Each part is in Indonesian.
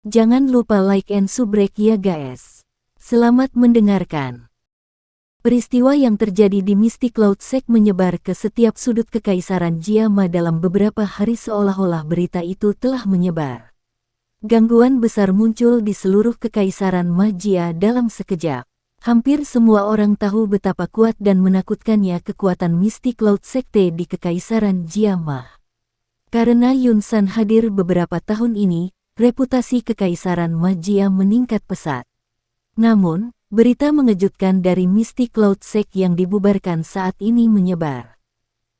Jangan lupa like and subrek ya guys. Selamat mendengarkan. Peristiwa yang terjadi di Mystic Cloud Sect menyebar ke setiap sudut Kekaisaran Jiama dalam beberapa hari seolah-olah berita itu telah menyebar. Gangguan besar muncul di seluruh Kekaisaran Magia dalam sekejap. Hampir semua orang tahu betapa kuat dan menakutkannya kekuatan Mystic Cloud Sekte di Kekaisaran Jiama. Karena Yun San hadir beberapa tahun ini, reputasi Kekaisaran Magia meningkat pesat. Namun, berita mengejutkan dari Mystic Cloud Sect yang dibubarkan saat ini menyebar.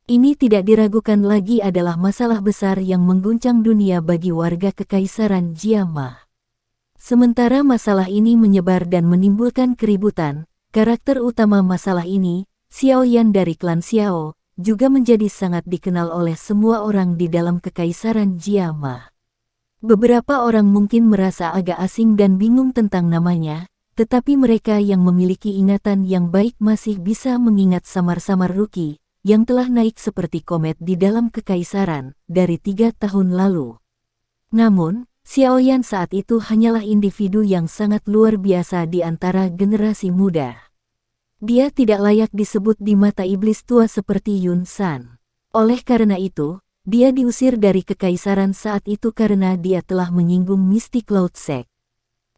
Ini tidak diragukan lagi adalah masalah besar yang mengguncang dunia bagi warga Kekaisaran Jiama. Sementara masalah ini menyebar dan menimbulkan keributan, karakter utama masalah ini, Xiao Yan dari klan Xiao, juga menjadi sangat dikenal oleh semua orang di dalam Kekaisaran Jiama. Beberapa orang mungkin merasa agak asing dan bingung tentang namanya, tetapi mereka yang memiliki ingatan yang baik masih bisa mengingat samar-samar Ruki, yang telah naik seperti komet di dalam Kekaisaran, dari 3 tahun lalu. Namun, Xiao Yan saat itu hanyalah individu yang sangat luar biasa di antara generasi muda. Dia tidak layak disebut di mata iblis tua seperti Yun San. Oleh karena itu, dia diusir dari Kekaisaran saat itu karena dia telah menyinggung Mystic Cloud Sect.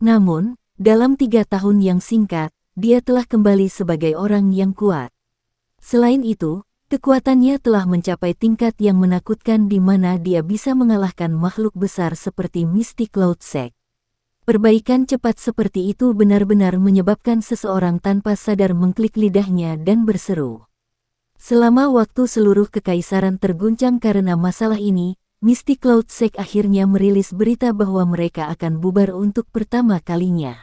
Namun, dalam 3 tahun yang singkat, dia telah kembali sebagai orang yang kuat. Selain itu, kekuatannya telah mencapai tingkat yang menakutkan di mana dia bisa mengalahkan makhluk besar seperti Mystic Cloud Sect. Perbaikan cepat seperti itu benar-benar menyebabkan seseorang tanpa sadar mengklik lidahnya dan berseru. Selama waktu seluruh Kekaisaran terguncang karena masalah ini, Mystic Cloud Sect akhirnya merilis berita bahwa mereka akan bubar untuk pertama kalinya.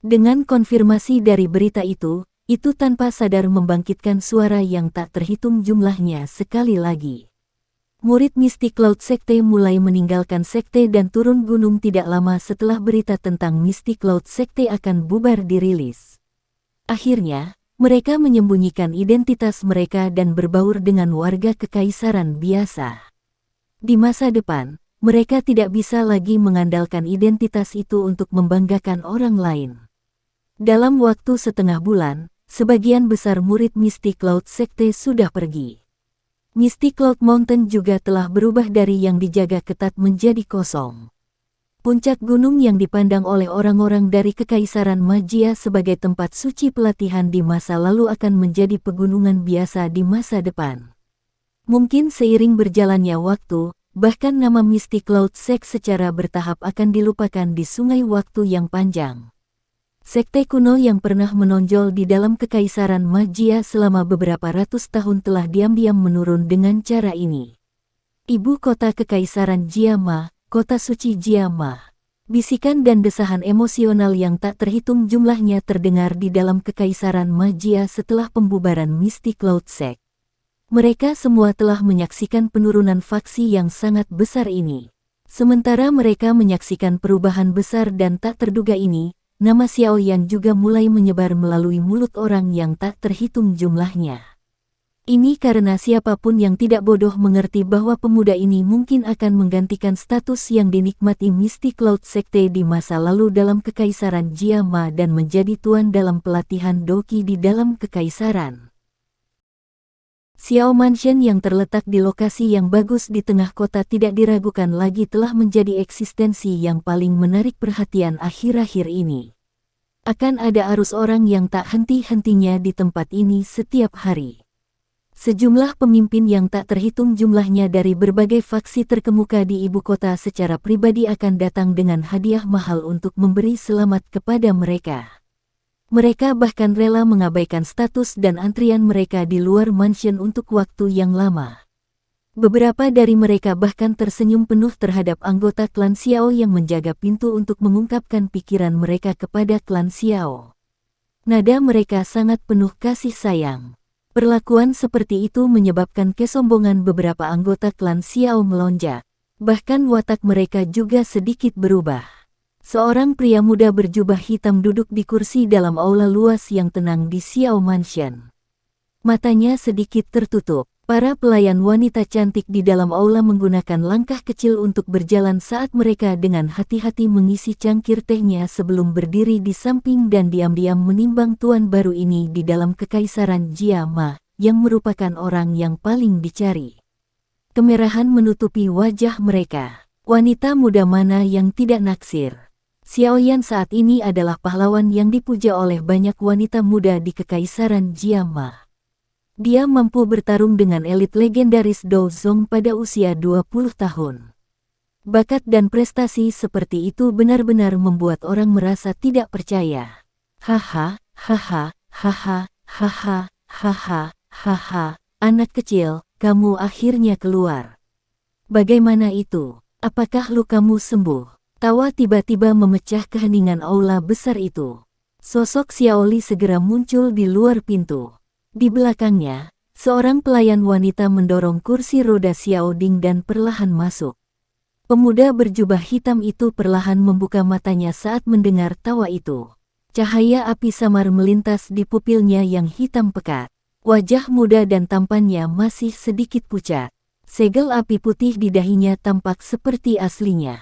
Dengan konfirmasi dari berita itu tanpa sadar membangkitkan suara yang tak terhitung jumlahnya sekali lagi. Murid Mystic Cloud Sekte mulai meninggalkan sekte dan turun gunung tidak lama setelah berita tentang Mystic Cloud Sekte akan bubar dirilis. Akhirnya, mereka menyembunyikan identitas mereka dan berbaur dengan warga Kekaisaran biasa. Di masa depan, mereka tidak bisa lagi mengandalkan identitas itu untuk membanggakan orang lain. Dalam waktu setengah bulan, sebagian besar murid Mystic Cloud Sekte sudah pergi. Mystic Cloud Mountain juga telah berubah dari yang dijaga ketat menjadi kosong. Puncak gunung yang dipandang oleh orang-orang dari Kekaisaran Magia sebagai tempat suci pelatihan di masa lalu akan menjadi pegunungan biasa di masa depan. Mungkin seiring berjalannya waktu, bahkan nama Mystic Cloud Sect secara bertahap akan dilupakan di sungai waktu yang panjang. Sekte kuno yang pernah menonjol di dalam Kekaisaran Magia selama beberapa ratus tahun telah diam-diam menurun dengan cara ini. Ibu kota Kekaisaran Jiama, Kota Suci Jiama. Bisikan dan desahan emosional yang tak terhitung jumlahnya terdengar di dalam Kekaisaran Magia setelah pembubaran Mystic Cloud Sect. Mereka semua telah menyaksikan penurunan faksi yang sangat besar ini. Sementara mereka menyaksikan perubahan besar dan tak terduga ini, nama Xiao Yan juga mulai menyebar melalui mulut orang yang tak terhitung jumlahnya. Ini karena siapapun yang tidak bodoh mengerti bahwa pemuda ini mungkin akan menggantikan status yang dinikmati Mystic Cloud Sekte di masa lalu dalam Kekaisaran Jiama dan menjadi tuan dalam pelatihan Doki di dalam Kekaisaran. Xiao Mansion yang terletak di lokasi yang bagus di tengah kota tidak diragukan lagi telah menjadi eksistensi yang paling menarik perhatian akhir-akhir ini. Akan ada arus orang yang tak henti-hentinya di tempat ini setiap hari. Sejumlah pemimpin yang tak terhitung jumlahnya dari berbagai faksi terkemuka di ibu kota secara pribadi akan datang dengan hadiah mahal untuk memberi selamat kepada mereka. Mereka bahkan rela mengabaikan status dan antrian mereka di luar mansion untuk waktu yang lama. Beberapa dari mereka bahkan tersenyum penuh terhadap anggota klan Xiao yang menjaga pintu untuk mengungkapkan pikiran mereka kepada klan Xiao. Nada mereka sangat penuh kasih sayang. Perlakuan seperti itu menyebabkan kesombongan beberapa anggota klan Xiao melonjak. Bahkan watak mereka juga sedikit berubah. Seorang pria muda berjubah hitam duduk di kursi dalam aula luas yang tenang di Xiao Mansion. Matanya sedikit tertutup, Para pelayan wanita cantik di dalam aula menggunakan langkah kecil untuk berjalan saat mereka dengan hati-hati mengisi cangkir tehnya sebelum berdiri di samping dan diam-diam menimbang tuan baru ini di dalam kekaisaran Jia Ma, yang merupakan orang yang paling dicari. Kemerahan menutupi wajah mereka. Wanita muda mana yang tidak naksir? Xiaoyan saat ini adalah pahlawan yang dipuja oleh banyak wanita muda di kekaisaran Jia Ma. Dia mampu bertarung dengan elit legendaris Douzong pada usia 20 tahun. Bakat dan prestasi seperti itu benar-benar membuat orang merasa tidak percaya. Haha, haha, haha, haha, haha, haha, anak kecil, kamu akhirnya keluar. Bagaimana itu? Apakah lukamu sembuh? Tawa tiba-tiba memecah keheningan aula besar itu. Sosok Xiaoli segera muncul di luar pintu. Di belakangnya, seorang pelayan wanita mendorong kursi roda Xiao Ding dan perlahan masuk. Pemuda berjubah hitam itu perlahan membuka matanya saat mendengar tawa itu. Cahaya api samar melintas di pupilnya yang hitam pekat. Wajah muda dan tampannya masih sedikit pucat. Segel api putih di dahinya tampak seperti aslinya.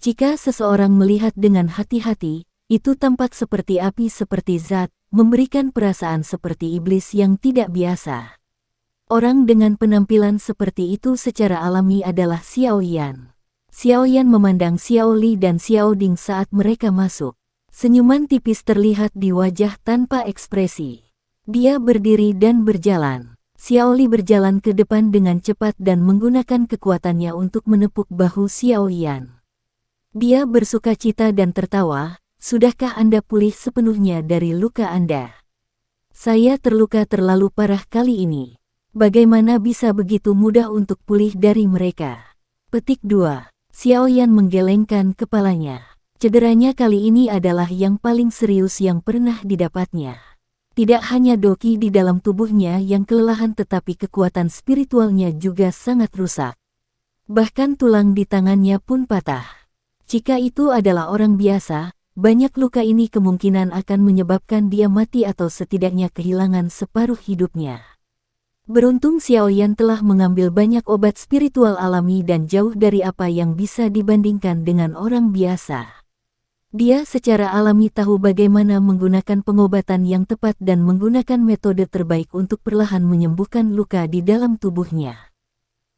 Jika seseorang melihat dengan hati-hati, itu tampak seperti api seperti zat, memberikan perasaan seperti iblis yang tidak biasa. Orang dengan penampilan seperti itu secara alami adalah Xiaoyan. Xiaoyan memandang Xiao Li dan Xiao Ding saat mereka masuk. Senyuman tipis terlihat di wajah tanpa ekspresi. Dia berdiri dan berjalan. Xiao Li berjalan ke depan dengan cepat dan menggunakan kekuatannya untuk menepuk bahu Xiaoyan. Dia bersukacita dan tertawa. Sudahkah Anda pulih sepenuhnya dari luka Anda? Saya terluka terlalu parah kali ini. Bagaimana bisa begitu mudah untuk pulih dari mereka? Petik 2. Xiaoyan menggelengkan kepalanya. Cederanya kali ini adalah yang paling serius yang pernah didapatnya. Tidak hanya doki di dalam tubuhnya yang kelelahan tetapi kekuatan spiritualnya juga sangat rusak. Bahkan tulang di tangannya pun patah. Jika itu adalah orang biasa, banyak luka ini kemungkinan akan menyebabkan dia mati atau setidaknya kehilangan separuh hidupnya. Beruntung Xiaoyan telah mengambil banyak obat spiritual alami dan jauh dari apa yang bisa dibandingkan dengan orang biasa. Dia secara alami tahu bagaimana menggunakan pengobatan yang tepat dan menggunakan metode terbaik untuk perlahan menyembuhkan luka di dalam tubuhnya.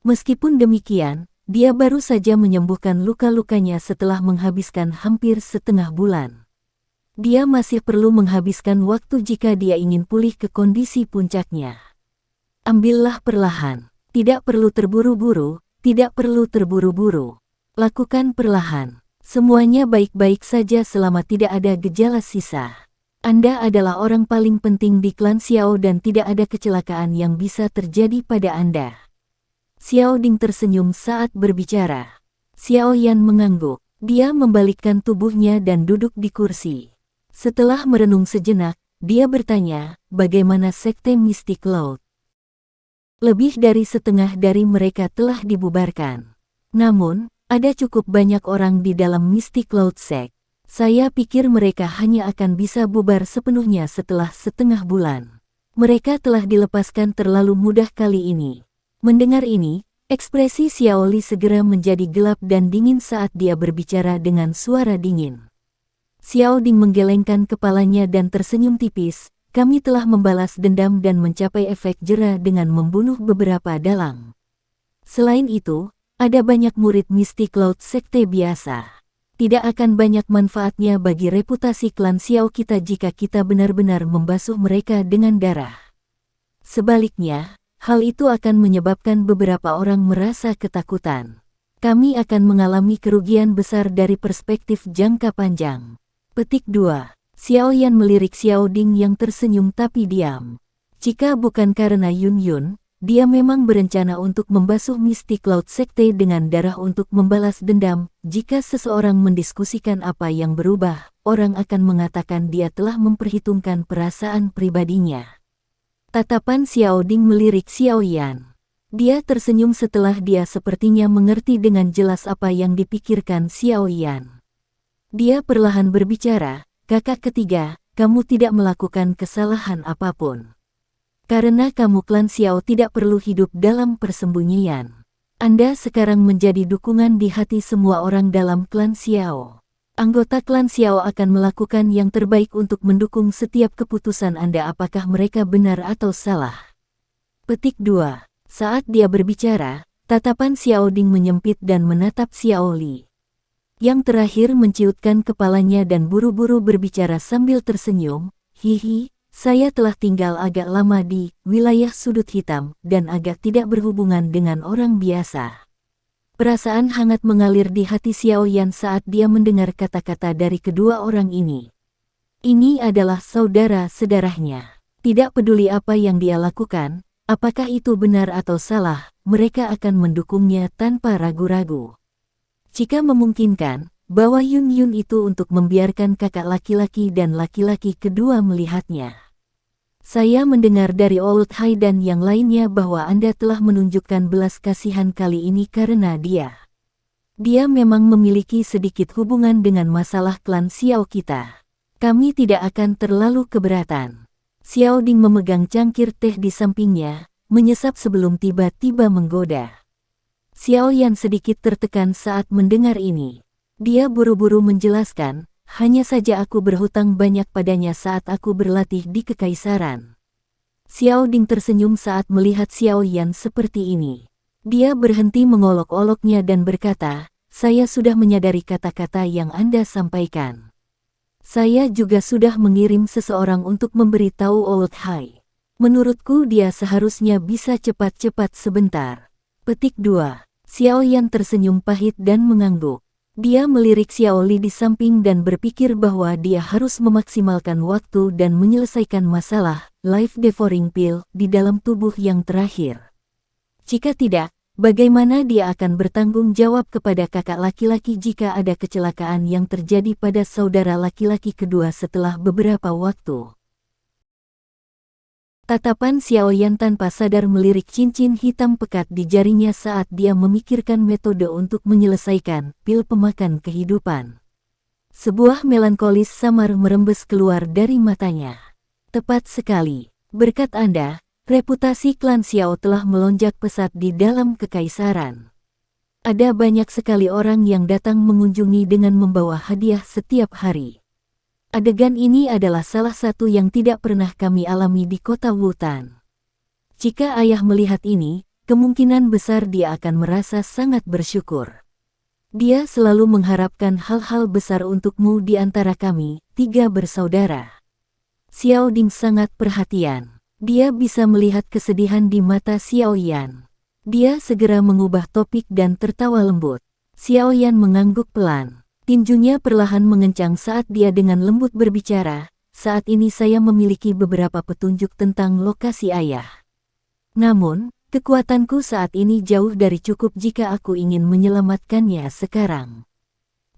Meskipun demikian, dia baru saja menyembuhkan luka-lukanya setelah menghabiskan hampir setengah bulan. Dia masih perlu menghabiskan waktu jika dia ingin pulih ke kondisi puncaknya. Ambillah perlahan. Tidak perlu terburu-buru, tidak perlu terburu-buru. Lakukan perlahan. Semuanya baik-baik saja selama tidak ada gejala sisa. Anda adalah orang paling penting di klan Xiao dan tidak ada kecelakaan yang bisa terjadi pada Anda. Xiao Ding tersenyum saat berbicara. Xiaoyan mengangguk. Dia membalikkan tubuhnya dan duduk di kursi. Setelah merenung sejenak, dia bertanya, bagaimana sekte Mystic Cloud? Lebih dari setengah dari mereka telah dibubarkan. Namun, ada cukup banyak orang di dalam Mystic Cloud Sect. Saya pikir mereka hanya akan bisa bubar sepenuhnya setelah setengah bulan. Mereka telah dilepaskan terlalu mudah kali ini. Mendengar ini, ekspresi Xiao Li segera menjadi gelap dan dingin saat dia berbicara dengan suara dingin. Xiao Ding menggelengkan kepalanya dan tersenyum tipis. Kami telah membalas dendam dan mencapai efek jera dengan membunuh beberapa dalang. Selain itu, ada banyak murid Mystic Cloud Sekte biasa. Tidak akan banyak manfaatnya bagi reputasi klan Xiao kita jika kita benar-benar membasuh mereka dengan darah. Sebaliknya, hal itu akan menyebabkan beberapa orang merasa ketakutan. Kami akan mengalami kerugian besar dari perspektif jangka panjang. Petik 2. Xiaoyan melirik Xiao Ding yang tersenyum tapi diam. Jika bukan karena Yun Yun, dia memang berencana untuk membasuh Mystic Cloud Sekte dengan darah untuk membalas dendam. Jika seseorang mendiskusikan apa yang berubah, orang akan mengatakan dia telah memperhitungkan perasaan pribadinya. Tatapan Xiao Ding melirik Xiaoyan. Dia tersenyum setelah dia sepertinya mengerti dengan jelas apa yang dipikirkan Xiaoyan. Dia perlahan berbicara, kakak ketiga, kamu tidak melakukan kesalahan apapun. Karena kamu klan Xiao tidak perlu hidup dalam persembunyian. Anda sekarang menjadi dukungan di hati semua orang dalam klan Xiao. Anggota klan Xiao akan melakukan yang terbaik untuk mendukung setiap keputusan Anda apakah mereka benar atau salah. Petik 2. Saat dia berbicara, tatapan Xiao Ding menyempit dan menatap Xiao Li. Yang terakhir menciutkan kepalanya dan buru-buru berbicara sambil tersenyum, hihi, saya telah tinggal agak lama di wilayah sudut hitam dan agak tidak berhubungan dengan orang biasa. Perasaan hangat mengalir di hati Xiao Yan saat dia mendengar kata-kata dari kedua orang ini. Ini adalah saudara sedarahnya. Tidak peduli apa yang dia lakukan, apakah itu benar atau salah, mereka akan mendukungnya tanpa ragu-ragu. Jika memungkinkan, bawa Yun Yun itu untuk membiarkan kakak laki-laki dan laki-laki kedua melihatnya. Saya mendengar dari Old Hai dan yang lainnya bahwa Anda telah menunjukkan belas kasihan kali ini karena dia. Dia memang memiliki sedikit hubungan dengan masalah klan Xiao kita. Kami tidak akan terlalu keberatan. Xiao Ding memegang cangkir teh di sampingnya, menyesap sebelum tiba-tiba menggoda. Xiao Yan sedikit tertekan saat mendengar ini. Dia buru-buru menjelaskan, hanya saja aku berhutang banyak padanya saat aku berlatih di kekaisaran. Xiao Ding tersenyum saat melihat Xiao Yan seperti ini. Dia berhenti mengolok-oloknya dan berkata, saya sudah menyadari kata-kata yang Anda sampaikan. Saya juga sudah mengirim seseorang untuk memberitahu Old Hai. Menurutku dia seharusnya bisa cepat-cepat sebentar. Petik 2. Xiao Yan tersenyum pahit dan mengangguk. Dia melirik Xiao Li di samping dan berpikir bahwa dia harus memaksimalkan waktu dan menyelesaikan masalah life devouring pill di dalam tubuh yang terakhir. Jika tidak, bagaimana dia akan bertanggung jawab kepada kakak laki-laki jika ada kecelakaan yang terjadi pada saudara laki-laki kedua setelah beberapa waktu? Tatapan Xiao Yan tanpa sadar melirik cincin hitam pekat di jarinya saat dia memikirkan metode untuk menyelesaikan pil pemakan kehidupan. Sebuah melankolis samar merembes keluar dari matanya. Tepat sekali. Berkat Anda, reputasi klan Xiao telah melonjak pesat di dalam kekaisaran. Ada banyak sekali orang yang datang mengunjungi dengan membawa hadiah setiap hari. Adegan ini adalah salah satu yang tidak pernah kami alami di kota Wutan. Jika ayah melihat ini, kemungkinan besar dia akan merasa sangat bersyukur. Dia selalu mengharapkan hal-hal besar untukmu di antara kami, tiga bersaudara. Xiao Ding sangat perhatian. Dia bisa melihat kesedihan di mata Xiao Yan. Dia segera mengubah topik dan tertawa lembut. Xiao Yan mengangguk pelan. Tinjunya perlahan mengencang saat dia dengan lembut berbicara, saat ini saya memiliki beberapa petunjuk tentang lokasi ayah. Namun, kekuatanku saat ini jauh dari cukup jika aku ingin menyelamatkannya sekarang.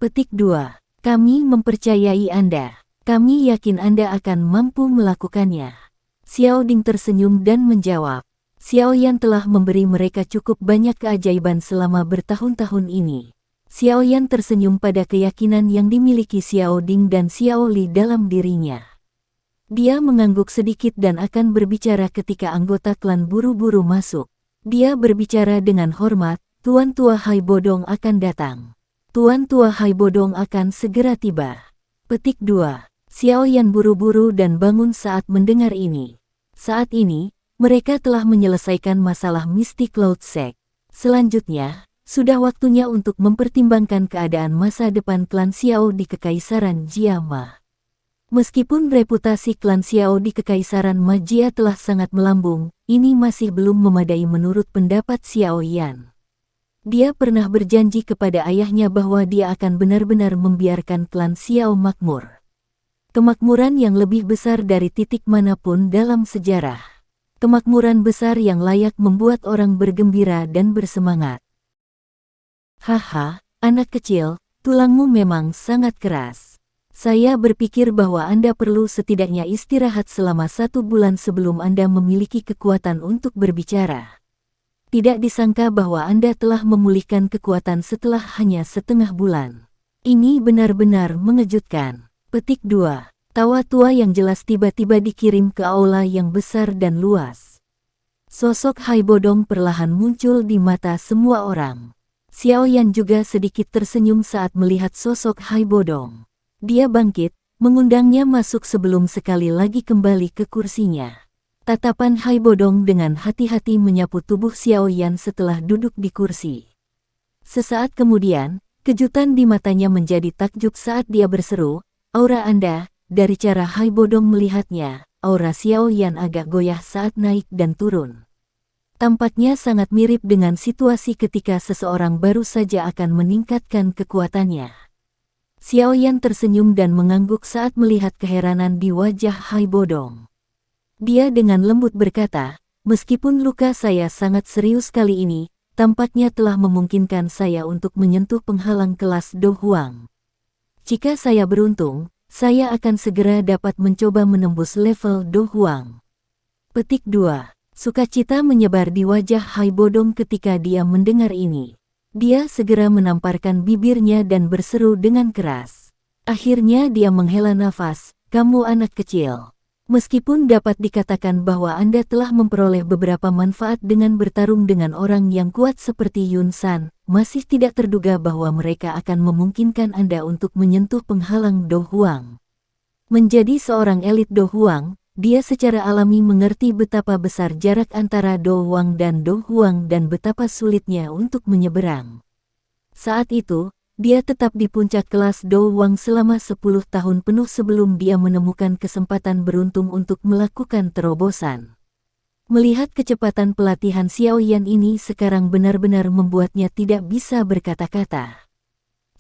Petik 2. Kami mempercayai Anda. Kami yakin Anda akan mampu melakukannya. Xiao Ding tersenyum dan menjawab. Xiao Yan telah memberi mereka cukup banyak keajaiban selama bertahun-tahun ini. Xiao Yan tersenyum pada keyakinan yang dimiliki Xiao Ding dan Xiao Li dalam dirinya. Dia mengangguk sedikit dan akan berbicara ketika anggota klan buru-buru masuk. Dia berbicara dengan hormat, Tuan Tua Hai Bodong akan datang. Tuan Tua Hai Bodong akan segera tiba. Petik 2. Xiao Yan buru-buru dan bangun saat mendengar ini. Saat ini, mereka telah menyelesaikan masalah Mystic Cloud Sect. Selanjutnya, sudah waktunya untuk mempertimbangkan keadaan masa depan klan Xiao di Kekaisaran Jiama. Meskipun reputasi klan Xiao di Kekaisaran Majia telah sangat melambung, ini masih belum memadai menurut pendapat Xiao Yan. Dia pernah berjanji kepada ayahnya bahwa dia akan benar-benar membiarkan klan Xiao makmur. Kemakmuran yang lebih besar dari titik manapun dalam sejarah. Kemakmuran besar yang layak membuat orang bergembira dan bersemangat. Haha, anak kecil, tulangmu memang sangat keras. Saya berpikir bahwa Anda perlu setidaknya istirahat selama 1 bulan sebelum Anda memiliki kekuatan untuk berbicara. Tidak disangka bahwa Anda telah memulihkan kekuatan setelah hanya setengah bulan. Ini benar-benar mengejutkan. Petik 2. Tawa tua yang jelas tiba-tiba dikirim ke aula yang besar dan luas. Sosok Hai Bodong perlahan muncul di mata semua orang. Xiao Yan juga sedikit tersenyum saat melihat sosok Hai Bodong. Dia bangkit, mengundangnya masuk sebelum sekali lagi kembali ke kursinya. Tatapan Hai Bodong dengan hati-hati menyapu tubuh Xiao Yan setelah duduk di kursi. Sesaat kemudian, kejutan di matanya menjadi takjub saat dia berseru, "Aura Anda." Dari cara Hai Bodong melihatnya, aura Xiao Yan agak goyah saat naik dan turun. Tampaknya sangat mirip dengan situasi ketika seseorang baru saja akan meningkatkan kekuatannya. Xiao Yan tersenyum dan mengangguk saat melihat keheranan di wajah Hai Bodong. Dia dengan lembut berkata, "Meskipun luka saya sangat serius kali ini, tampaknya telah memungkinkan saya untuk menyentuh penghalang kelas Do Huang. Jika saya beruntung, saya akan segera dapat mencoba menembus level Do Huang." Petik 2. Sukacita menyebar di wajah Hai Bodong ketika dia mendengar ini. Dia segera menamparkan bibirnya dan berseru dengan keras. Akhirnya dia menghela nafas, "Kamu anak kecil. Meskipun dapat dikatakan bahwa Anda telah memperoleh beberapa manfaat dengan bertarung dengan orang yang kuat seperti Yun San, masih tidak terduga bahwa mereka akan memungkinkan Anda untuk menyentuh penghalang Do Huang." Menjadi seorang elit Do Huang, dia secara alami mengerti betapa besar jarak antara Do Huang dan Do Huang dan betapa sulitnya untuk menyeberang. Saat itu, dia tetap di puncak kelas Do Huang selama 10 tahun penuh sebelum dia menemukan kesempatan beruntung untuk melakukan terobosan. Melihat kecepatan pelatihan Xiao Yan ini sekarang benar-benar membuatnya tidak bisa berkata-kata.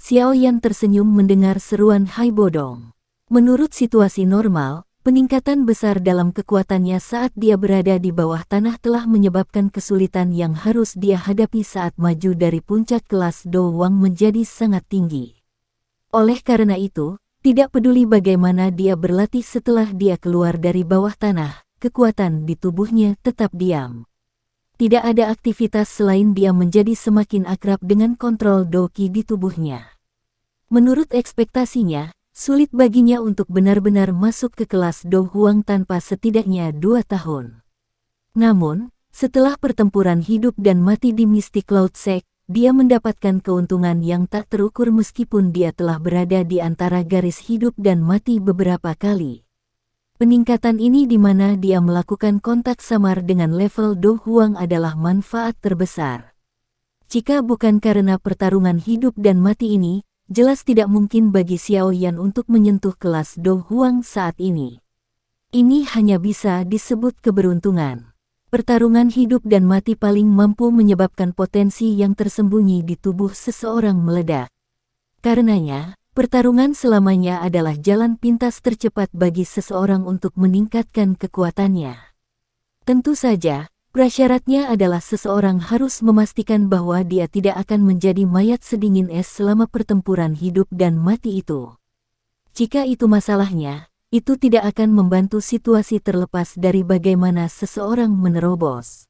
Xiao Yan tersenyum mendengar seruan Hai Bodong. Menurut situasi normal, peningkatan besar dalam kekuatannya saat dia berada di bawah tanah telah menyebabkan kesulitan yang harus dia hadapi saat maju dari puncak kelas Do Huang menjadi sangat tinggi. Oleh karena itu, tidak peduli bagaimana dia berlatih setelah dia keluar dari bawah tanah, kekuatan di tubuhnya tetap diam. Tidak ada aktivitas selain dia menjadi semakin akrab dengan kontrol Do Qi di tubuhnya. Menurut ekspektasinya, sulit baginya untuk benar-benar masuk ke kelas Do Huang tanpa setidaknya 2 tahun. Namun, setelah pertempuran hidup dan mati di Mystic Cloud Sect, dia mendapatkan keuntungan yang tak terukur meskipun dia telah berada di antara garis hidup dan mati beberapa kali. Peningkatan ini di mana dia melakukan kontak samar dengan level Do Huang adalah manfaat terbesar. Jika bukan karena pertarungan hidup dan mati ini, jelas tidak mungkin bagi Xiao Yan untuk menyentuh kelas Do Huang saat ini. Ini hanya bisa disebut keberuntungan. Pertarungan hidup dan mati paling mampu menyebabkan potensi yang tersembunyi di tubuh seseorang meledak. Karenanya, pertarungan selamanya adalah jalan pintas tercepat bagi seseorang untuk meningkatkan kekuatannya. Tentu saja, prasyaratnya adalah seseorang harus memastikan bahwa dia tidak akan menjadi mayat sedingin es selama pertempuran hidup dan mati itu. Jika itu masalahnya, itu tidak akan membantu situasi terlepas dari bagaimana seseorang menerobos.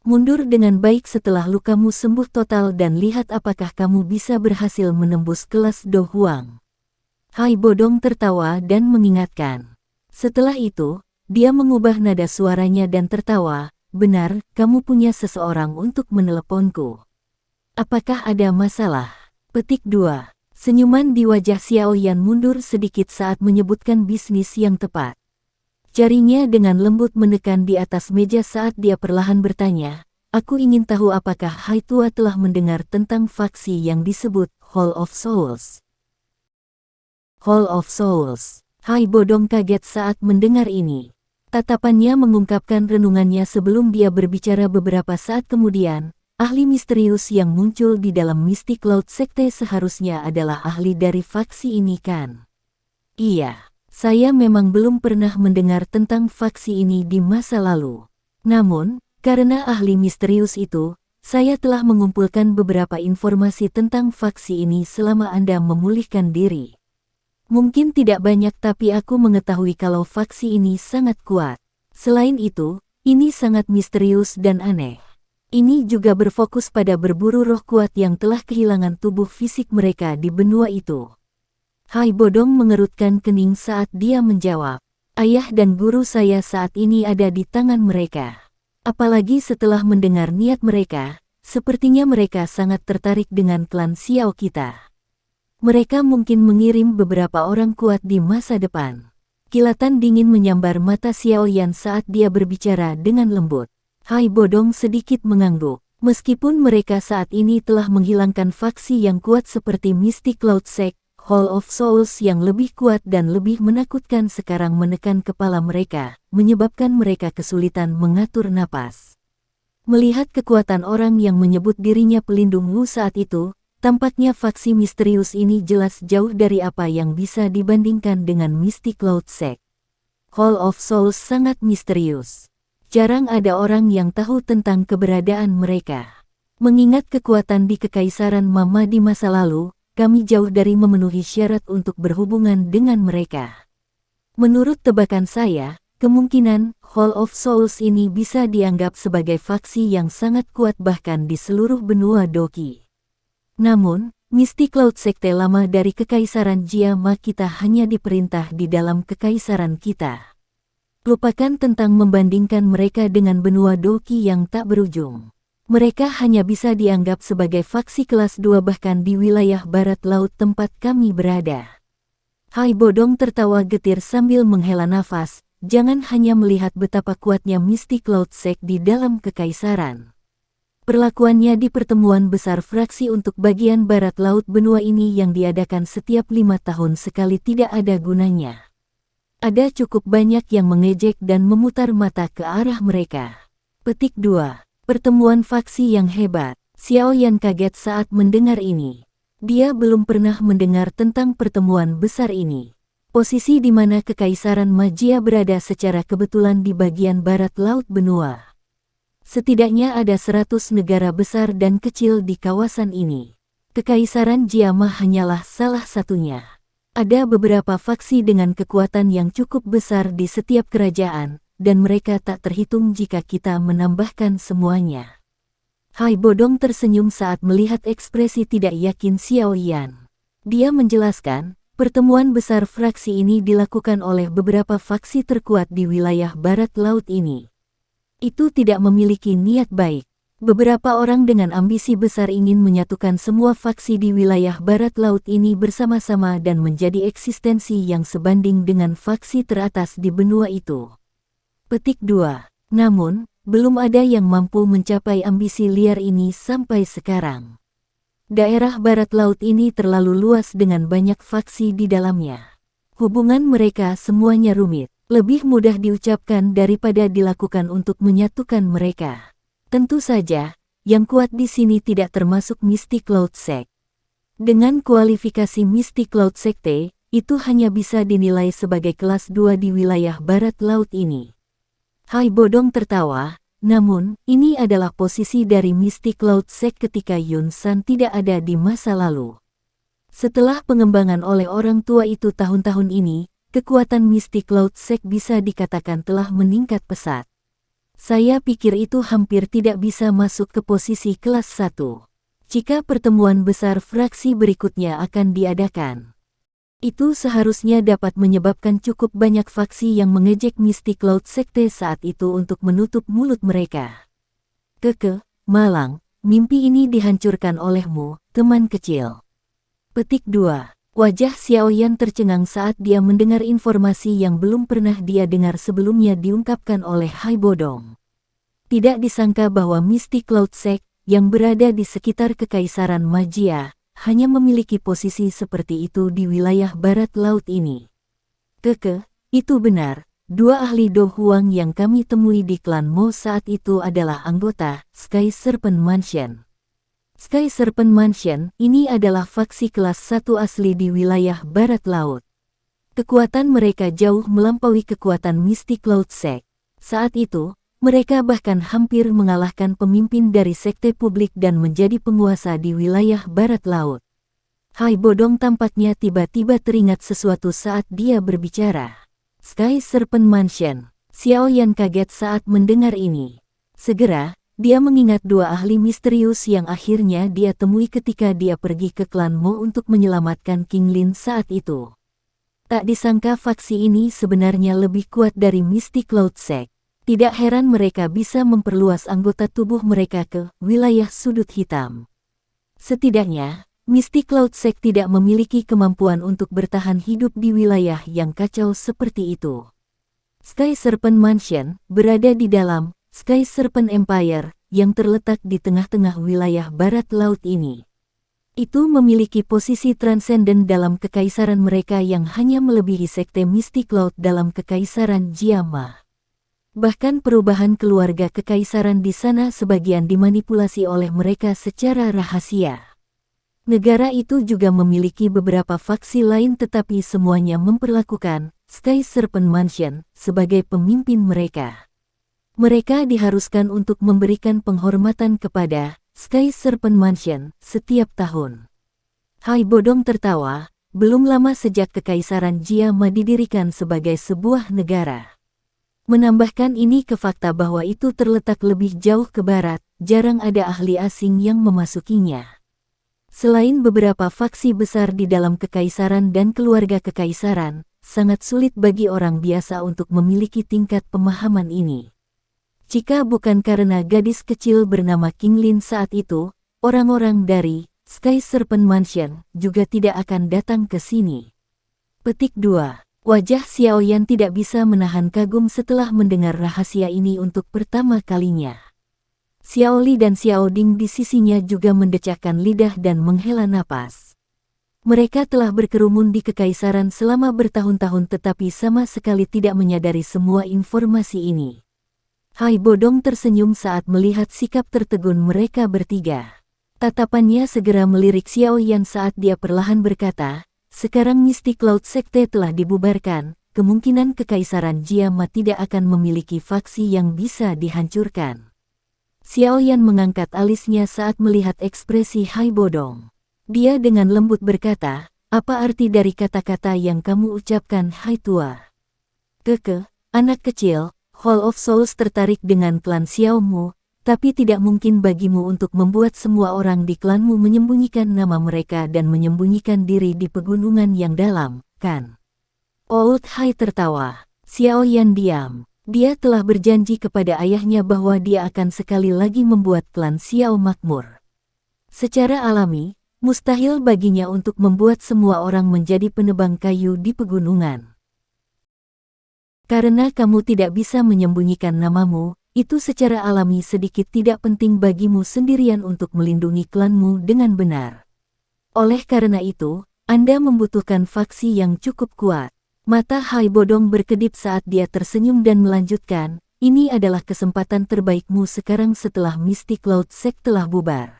Mundur dengan baik setelah lukamu sembuh total dan lihat apakah kamu bisa berhasil menembus kelas Do Huang. Hai Bodong tertawa dan mengingatkan. Setelah itu, dia mengubah nada suaranya dan tertawa. "Benar, kamu punya seseorang untuk meneleponku. Apakah ada masalah?" Petik 2. Senyuman di wajah Xiao Yan mundur sedikit saat menyebutkan bisnis yang tepat. Jarinya dengan lembut menekan di atas meja saat dia perlahan bertanya, "Aku ingin tahu apakah Hai Tua telah mendengar tentang faksi yang disebut Hall of Souls?" Hall of Souls. Hai Bodong kaget saat mendengar ini. Tatapannya mengungkapkan renungannya sebelum dia berbicara beberapa saat kemudian. Ahli misterius yang muncul di dalam Mystic Cloud Sekte seharusnya adalah ahli dari faksi ini kan? Iya, saya memang belum pernah mendengar tentang faksi ini di masa lalu. Namun, karena ahli misterius itu, saya telah mengumpulkan beberapa informasi tentang faksi ini selama Anda memulihkan diri. Mungkin tidak banyak tapi aku mengetahui kalau faksi ini sangat kuat. Selain itu, ini sangat misterius dan aneh. Ini juga berfokus pada berburu roh kuat yang telah kehilangan tubuh fisik mereka di benua itu. Hai Bodong mengerutkan kening saat dia menjawab. Ayah dan guru saya saat ini ada di tangan mereka. Apalagi setelah mendengar niat mereka, sepertinya mereka sangat tertarik dengan klan Xiao kita. Mereka mungkin mengirim beberapa orang kuat di masa depan. Kilatan dingin menyambar mata Xiao Yan saat dia berbicara dengan lembut. Hai Bodong sedikit mengangguk. Meskipun mereka saat ini telah menghilangkan faksi yang kuat seperti Mystic Cloud Sect, Hall of Souls yang lebih kuat dan lebih menakutkan sekarang menekan kepala mereka, menyebabkan mereka kesulitan mengatur napas. Melihat kekuatan orang yang menyebut dirinya pelindung Wu saat itu, tampaknya faksi misterius ini jelas jauh dari apa yang bisa dibandingkan dengan Mystic Cloud Sect. Hall of Souls sangat misterius. Jarang ada orang yang tahu tentang keberadaan mereka. Mengingat kekuatan di Kekaisaran Mama di masa lalu, kami jauh dari memenuhi syarat untuk berhubungan dengan mereka. Menurut tebakan saya, kemungkinan Hall of Souls ini bisa dianggap sebagai faksi yang sangat kuat bahkan di seluruh benua Doki. Namun, Mystic Cloud Sekte lama dari Kekaisaran Jiama kita hanya diperintah di dalam Kekaisaran kita. Lupakan tentang membandingkan mereka dengan benua Doki yang tak berujung. Mereka hanya bisa dianggap sebagai faksi kelas 2 bahkan di wilayah barat laut tempat kami berada. Hai Bodong tertawa getir sambil menghela nafas, jangan hanya melihat betapa kuatnya Mystic Cloud Sect di dalam kekaisaran. Perlakuannya di pertemuan besar fraksi untuk bagian barat laut benua ini yang diadakan setiap 5 tahun sekali tidak ada gunanya. Ada cukup banyak yang mengejek dan memutar mata ke arah mereka. Petik 2. Pertemuan faksi yang hebat. Xiao Yan kaget saat mendengar ini. Dia belum pernah mendengar tentang pertemuan besar ini. Posisi di mana Kekaisaran Magia berada secara kebetulan di bagian barat laut benua. Setidaknya ada 100 negara besar dan kecil di kawasan ini. Kekaisaran Jiama hanyalah salah satunya. Ada beberapa faksi dengan kekuatan yang cukup besar di setiap kerajaan, dan mereka tak terhitung jika kita menambahkan semuanya. Hai Bodong tersenyum saat melihat ekspresi tidak yakin Xiao Yan. Dia menjelaskan, pertemuan besar fraksi ini dilakukan oleh beberapa faksi terkuat di wilayah barat laut ini. Itu tidak memiliki niat baik. Beberapa orang dengan ambisi besar ingin menyatukan semua faksi di wilayah barat laut ini bersama-sama dan menjadi eksistensi yang sebanding dengan faksi teratas di benua itu. Petik 2. Namun, belum ada yang mampu mencapai ambisi liar ini sampai sekarang. Daerah barat laut ini terlalu luas dengan banyak faksi di dalamnya. Hubungan mereka semuanya rumit, lebih mudah diucapkan daripada dilakukan untuk menyatukan mereka. Tentu saja, yang kuat di sini tidak termasuk Mystic Cloud Sect. Dengan kualifikasi Mystic Cloud Sekte, itu hanya bisa dinilai sebagai kelas 2 di wilayah barat laut ini. Hai Bodong tertawa, namun, ini adalah posisi dari Mystic Cloud Sect ketika Yun San tidak ada di masa lalu. Setelah pengembangan oleh orang tua itu tahun-tahun ini, kekuatan Mystic Cloud Sect bisa dikatakan telah meningkat pesat. Saya pikir itu hampir tidak bisa masuk ke posisi kelas 1. Jika pertemuan besar fraksi berikutnya akan diadakan, itu seharusnya dapat menyebabkan cukup banyak faksi yang mengejek Mystic Cloud Sekte saat itu untuk menutup mulut mereka. Malang, mimpi ini dihancurkan olehmu, teman kecil. Petik 2. Wajah Xiao Yan tercengang saat dia mendengar informasi yang belum pernah dia dengar sebelumnya diungkapkan oleh Hai Bodong. Tidak disangka bahwa Mystic Cloud Sect, yang berada di sekitar Kekaisaran Magia, hanya memiliki posisi seperti itu di wilayah barat laut ini. Itu benar, 2 ahli Do Huang yang kami temui di klan Mo saat itu adalah anggota Sky Serpent Mansion. Sky Serpent Mansion ini adalah faksi kelas 1 asli di wilayah barat laut. Kekuatan mereka jauh melampaui kekuatan Mystic Cloud Sect. Saat itu, mereka bahkan hampir mengalahkan pemimpin dari sekte publik dan menjadi penguasa di wilayah barat laut. Hai Bodong tampaknya tiba-tiba teringat sesuatu saat dia berbicara. Sky Serpent Mansion. Xiao Yan kaget saat mendengar ini. Segera, dia mengingat dua ahli misterius yang akhirnya dia temui ketika dia pergi ke klan Mo untuk menyelamatkan King Lin saat itu. Tak disangka faksi ini sebenarnya lebih kuat dari Misty Cloud Sect. Tidak heran mereka bisa memperluas anggota tubuh mereka ke wilayah sudut hitam. Setidaknya, Misty Cloud Sect tidak memiliki kemampuan untuk bertahan hidup di wilayah yang kacau seperti itu. Sky Serpent Mansion berada di dalam Sky Serpent Empire yang terletak di tengah-tengah wilayah barat laut ini. Itu memiliki posisi transenden dalam kekaisaran mereka yang hanya melebihi sekte Misty Cloud dalam kekaisaran Jiama. Bahkan perubahan keluarga kekaisaran di sana sebagian dimanipulasi oleh mereka secara rahasia. Negara itu juga memiliki beberapa faksi lain tetapi semuanya memperlakukan Sky Serpent Mansion sebagai pemimpin mereka. Mereka diharuskan untuk memberikan penghormatan kepada Sky Serpent Mansion setiap tahun. Hai Bodong tertawa, belum lama sejak kekaisaran Jiama didirikan sebagai sebuah negara. Menambahkan ini ke fakta bahwa itu terletak lebih jauh ke barat, jarang ada ahli asing yang memasukinya. Selain beberapa faksi besar di dalam kekaisaran dan keluarga kekaisaran, sangat sulit bagi orang biasa untuk memiliki tingkat pemahaman ini. Jika bukan karena gadis kecil bernama King Lin saat itu, orang-orang dari Sky Serpent Mansion juga tidak akan datang ke sini. Petik 2. Wajah Xiaoyan tidak bisa menahan kagum setelah mendengar rahasia ini untuk pertama kalinya. Xiao Li dan Xiao Ding di sisinya juga mendecakkan lidah dan menghela napas. Mereka telah berkerumun di kekaisaran selama bertahun-tahun tetapi sama sekali tidak menyadari semua informasi ini. Hai Bodong tersenyum saat melihat sikap tertegun mereka bertiga. Tatapannya segera melirik Xiaoyan saat dia perlahan berkata, sekarang Misty Cloud Sekte telah dibubarkan, kemungkinan kekaisaran Jiama tidak akan memiliki faksi yang bisa dihancurkan. Xiaoyan mengangkat alisnya saat melihat ekspresi Hai Bodong. Dia dengan lembut berkata, apa arti dari kata-kata yang kamu ucapkan Hai Tua? Keke, anak kecil, Hall of Souls tertarik dengan klan Xiaomu, tapi tidak mungkin bagimu untuk membuat semua orang di klanmu menyembunyikan nama mereka dan menyembunyikan diri di pegunungan yang dalam, kan? Old Hai tertawa. Xiaoyan diam. Dia telah berjanji kepada ayahnya bahwa dia akan sekali lagi membuat klan Xiao makmur. Secara alami, mustahil baginya untuk membuat semua orang menjadi penebang kayu di pegunungan. Karena kamu tidak bisa menyembunyikan namamu, itu secara alami sedikit tidak penting bagimu sendirian untuk melindungi klanmu dengan benar. Oleh karena itu, Anda membutuhkan faksi yang cukup kuat. Mata Hai Bodong berkedip saat dia tersenyum dan melanjutkan, ini adalah kesempatan terbaikmu sekarang setelah Misty Cloud Sect telah bubar.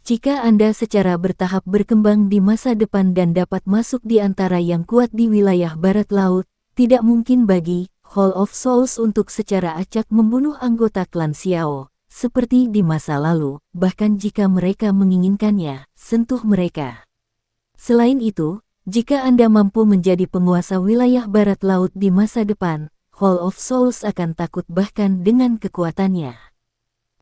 Jika Anda secara bertahap berkembang di masa depan dan dapat masuk di antara yang kuat di wilayah barat laut, tidak mungkin bagi Hall of Souls untuk secara acak membunuh anggota klan Xiao, seperti di masa lalu, bahkan jika mereka menginginkannya, sentuh mereka. Selain itu, jika Anda mampu menjadi penguasa wilayah barat laut di masa depan, Hall of Souls akan takut bahkan dengan kekuatannya.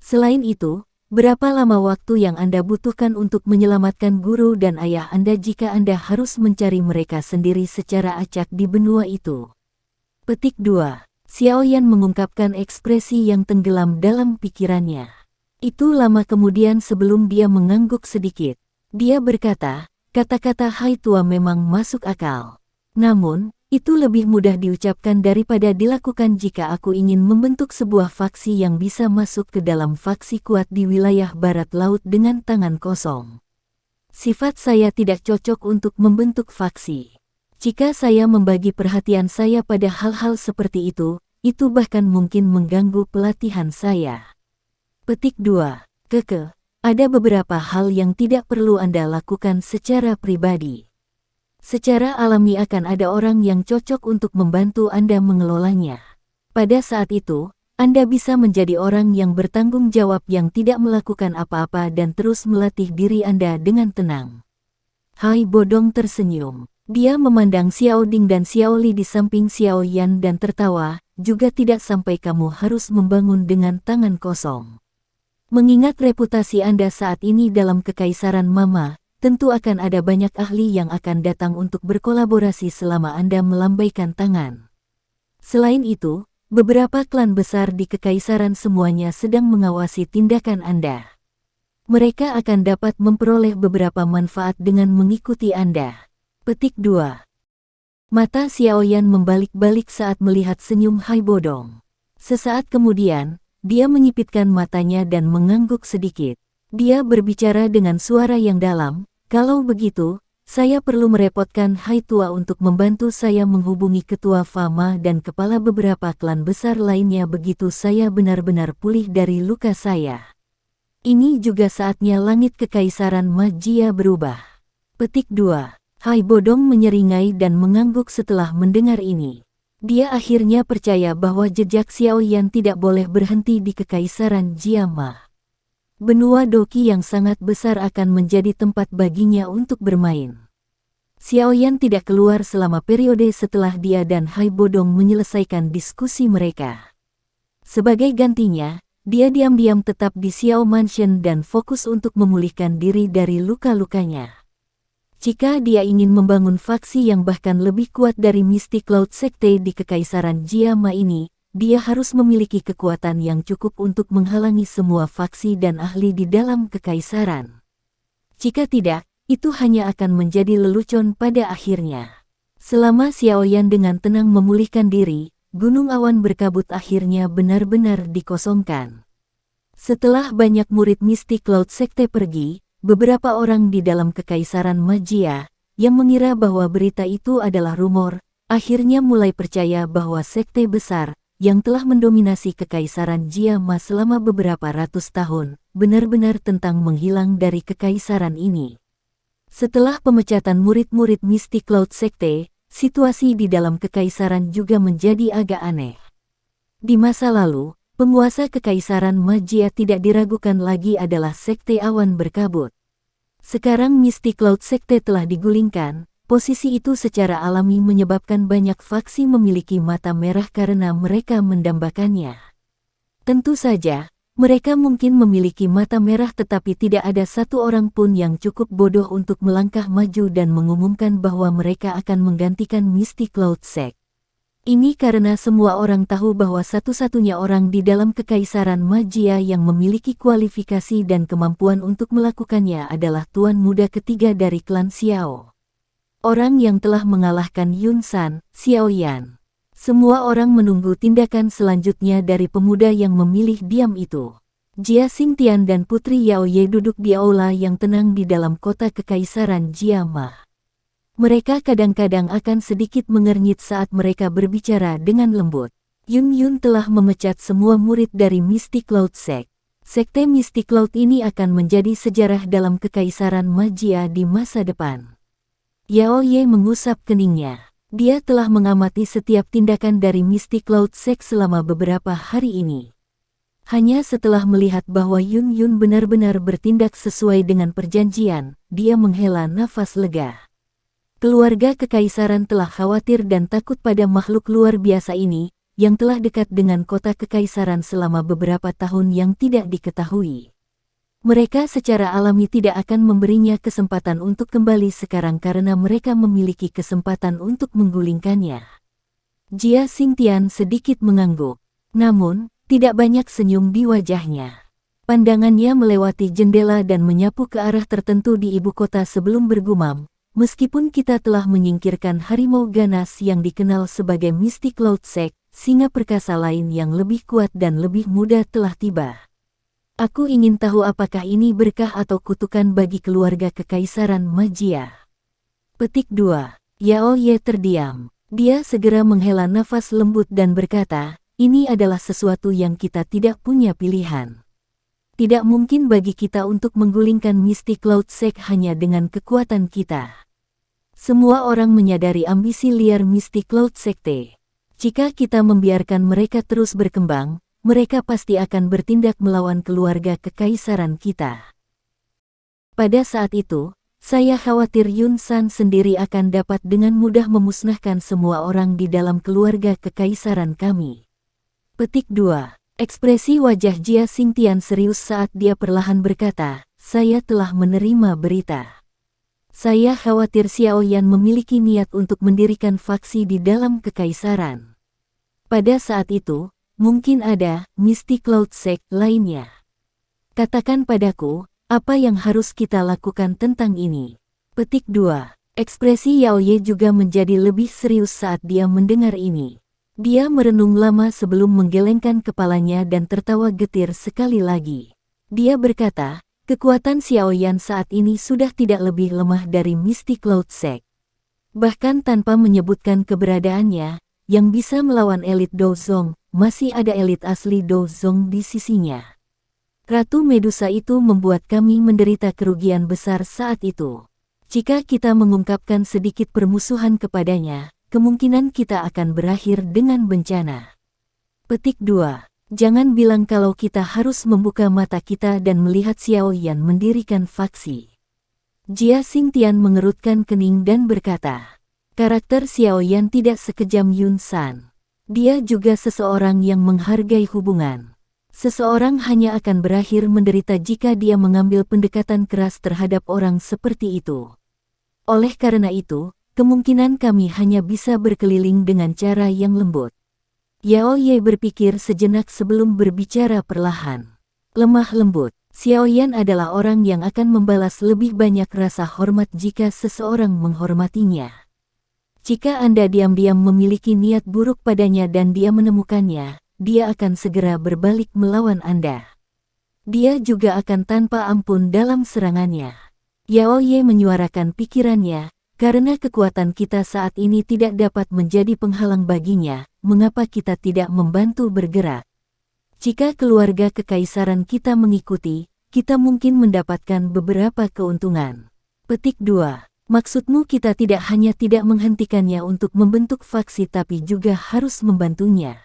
Selain itu, berapa lama waktu yang Anda butuhkan untuk menyelamatkan guru dan ayah Anda jika Anda harus mencari mereka sendiri secara acak di benua itu? Petik 2. Xiaoyan mengungkapkan ekspresi yang tenggelam dalam pikirannya. Itu lama kemudian sebelum dia mengangguk sedikit. Dia berkata, kata-kata Hai Tua memang masuk akal. Namun, itu lebih mudah diucapkan daripada dilakukan jika aku ingin membentuk sebuah faksi yang bisa masuk ke dalam faksi kuat di wilayah barat laut dengan tangan kosong. Sifat saya tidak cocok untuk membentuk faksi. Jika saya membagi perhatian saya pada hal-hal seperti itu bahkan mungkin mengganggu pelatihan saya. Petik 2. Keke, ada beberapa hal yang tidak perlu Anda lakukan secara pribadi. Secara alami akan ada orang yang cocok untuk membantu Anda mengelolanya. Pada saat itu, Anda bisa menjadi orang yang bertanggung jawab yang tidak melakukan apa-apa dan terus melatih diri Anda dengan tenang. Hai Bodong tersenyum. Dia memandang Xiao Ding dan Xiao Li di samping Xiao Yan dan tertawa, juga tidak sampai kamu harus membangun dengan tangan kosong. Mengingat reputasi Anda saat ini dalam Kekaisaran Mama, tentu akan ada banyak ahli yang akan datang untuk berkolaborasi selama Anda melambaikan tangan. Selain itu, beberapa klan besar di Kekaisaran semuanya sedang mengawasi tindakan Anda. Mereka akan dapat memperoleh beberapa manfaat dengan mengikuti Anda. Petik 2. Mata Xiaoyan membalik-balik saat melihat senyum Hai Bodong. Sesaat kemudian, dia menyipitkan matanya dan mengangguk sedikit. Dia berbicara dengan suara yang dalam, "Kalau begitu, saya perlu merepotkan Hai Tua untuk membantu saya menghubungi Ketua Fama dan kepala beberapa klan besar lainnya begitu saya benar-benar pulih dari luka saya. Ini juga saatnya langit Kekaisaran Majia berubah." Petik 2. Hai Bodong menyeringai dan mengangguk setelah mendengar ini. Dia akhirnya percaya bahwa jejak Xiaoyan tidak boleh berhenti di Kekaisaran Jiama. Benua Doqi yang sangat besar akan menjadi tempat baginya untuk bermain. Xiaoyan tidak keluar selama periode setelah dia dan Hai Bodong menyelesaikan diskusi mereka. Sebagai gantinya, dia diam-diam tetap di Xiao Mansion dan fokus untuk memulihkan diri dari luka-lukanya. Jika dia ingin membangun faksi yang bahkan lebih kuat dari Mystic Cloud Sekte di Kekaisaran Jiama ini, dia harus memiliki kekuatan yang cukup untuk menghalangi semua faksi dan ahli di dalam Kekaisaran. Jika tidak, itu hanya akan menjadi lelucon pada akhirnya. Selama Xiaoyan dengan tenang memulihkan diri, gunung awan berkabut akhirnya benar-benar dikosongkan. Setelah banyak murid Mystic Cloud Sekte pergi, beberapa orang di dalam Kekaisaran Majia, yang mengira bahwa berita itu adalah rumor, akhirnya mulai percaya bahwa sekte besar, yang telah mendominasi Kekaisaran Jiama selama beberapa ratus tahun, benar-benar tentang menghilang dari Kekaisaran ini. Setelah pemecatan murid-murid Mystic Cloud Sekte, situasi di dalam Kekaisaran juga menjadi agak aneh. Di masa lalu, penguasa Kekaisaran Majia tidak diragukan lagi adalah Sekte Awan Berkabut. Sekarang Mystic Cloud Sekte telah digulingkan, posisi itu secara alami menyebabkan banyak faksi memiliki mata merah karena mereka mendambakannya. Tentu saja, mereka mungkin memiliki mata merah tetapi tidak ada satu orang pun yang cukup bodoh untuk melangkah maju dan mengumumkan bahwa mereka akan menggantikan Mystic Cloud Sekte. Ini karena semua orang tahu bahwa satu-satunya orang di dalam Kekaisaran Majia yang memiliki kualifikasi dan kemampuan untuk melakukannya adalah Tuan Muda ketiga dari klan Xiao. Orang yang telah mengalahkan Yun San, Xiaoyan. Semua orang menunggu tindakan selanjutnya dari pemuda yang memilih diam itu. Jia Xingtian dan Putri Yao Ye duduk di aula yang tenang di dalam kota Kekaisaran Jiama. Mereka kadang-kadang akan sedikit mengernyit saat mereka berbicara dengan lembut. Yun Yun telah memecat semua murid dari Mystic Cloud Sekte. Sekte Mystic Cloud ini akan menjadi sejarah dalam Kekaisaran Majia di masa depan. Yao Ye mengusap keningnya. Dia telah mengamati setiap tindakan dari Mystic Cloud Sekte selama beberapa hari ini. Hanya setelah melihat bahwa Yun Yun benar-benar bertindak sesuai dengan perjanjian, dia menghela nafas lega. Keluarga Kekaisaran telah khawatir dan takut pada makhluk luar biasa ini, yang telah dekat dengan kota Kekaisaran selama beberapa tahun yang tidak diketahui. Mereka secara alami tidak akan memberinya kesempatan untuk kembali sekarang karena mereka memiliki kesempatan untuk menggulingkannya. Jia Xingtian sedikit mengangguk, namun, tidak banyak senyum di wajahnya. Pandangannya melewati jendela dan menyapu ke arah tertentu di ibu kota sebelum bergumam. Meskipun kita telah menyingkirkan harimau ganas yang dikenal sebagai Mystic Cloud Sekte, singa perkasa lain yang lebih kuat dan lebih muda telah tiba. Aku ingin tahu apakah ini berkah atau kutukan bagi keluarga Kekaisaran Majia. Petik 2. Yao Ye terdiam. Dia segera menghela nafas lembut dan berkata, ini adalah sesuatu yang kita tidak punya pilihan. Tidak mungkin bagi kita untuk menggulingkan Mystic Cloud Sekte hanya dengan kekuatan kita. Semua orang menyadari ambisi liar Mystic Cloud Sekte. Jika kita membiarkan mereka terus berkembang, mereka pasti akan bertindak melawan keluarga Kekaisaran kita. Pada saat itu, saya khawatir Yun San sendiri akan dapat dengan mudah memusnahkan semua orang di dalam keluarga Kekaisaran kami. Petik 2. Ekspresi wajah Jia Xingtian serius saat dia perlahan berkata, "Saya telah menerima berita. Saya khawatir Xiaoyan memiliki niat untuk mendirikan faksi di dalam kekaisaran. Pada saat itu, mungkin ada Mystic Cloud Sect lainnya. Katakan padaku, apa yang harus kita lakukan tentang ini?" Petik 2. Ekspresi Yao Ye juga menjadi lebih serius saat dia mendengar ini. Dia merenung lama sebelum menggelengkan kepalanya dan tertawa getir sekali lagi. Dia berkata, kekuatan Xiaoyan saat ini sudah tidak lebih lemah dari Mystic Cloud Sect. Bahkan tanpa menyebutkan keberadaannya, yang bisa melawan elit Dozong, masih ada elit asli Dozong di sisinya. Ratu Medusa itu membuat kami menderita kerugian besar saat itu. Jika kita mengungkapkan sedikit permusuhan kepadanya, kemungkinan kita akan berakhir dengan bencana. Petik 2. Jangan bilang kalau kita harus membuka mata kita dan melihat Xiaoyan mendirikan faksi. Jia Xingtian mengerutkan kening dan berkata, karakter Xiaoyan tidak sekejam Yun San. Dia juga seseorang yang menghargai hubungan. Seseorang hanya akan berakhir menderita jika dia mengambil pendekatan keras terhadap orang seperti itu. Oleh karena itu, kemungkinan kami hanya bisa berkeliling dengan cara yang lembut. Yao Ye berpikir sejenak sebelum berbicara perlahan. Lemah lembut, Xiaoyan adalah orang yang akan membalas lebih banyak rasa hormat jika seseorang menghormatinya. Jika Anda diam-diam memiliki niat buruk padanya dan dia menemukannya, dia akan segera berbalik melawan Anda. Dia juga akan tanpa ampun dalam serangannya. Yao Ye menyuarakan pikirannya, karena kekuatan kita saat ini tidak dapat menjadi penghalang baginya, mengapa kita tidak membantu bergerak? Jika keluarga kekaisaran kita mengikuti, kita mungkin mendapatkan beberapa keuntungan. Petik 2. Maksudmu kita tidak hanya tidak menghentikannya untuk membentuk faksi tapi juga harus membantunya.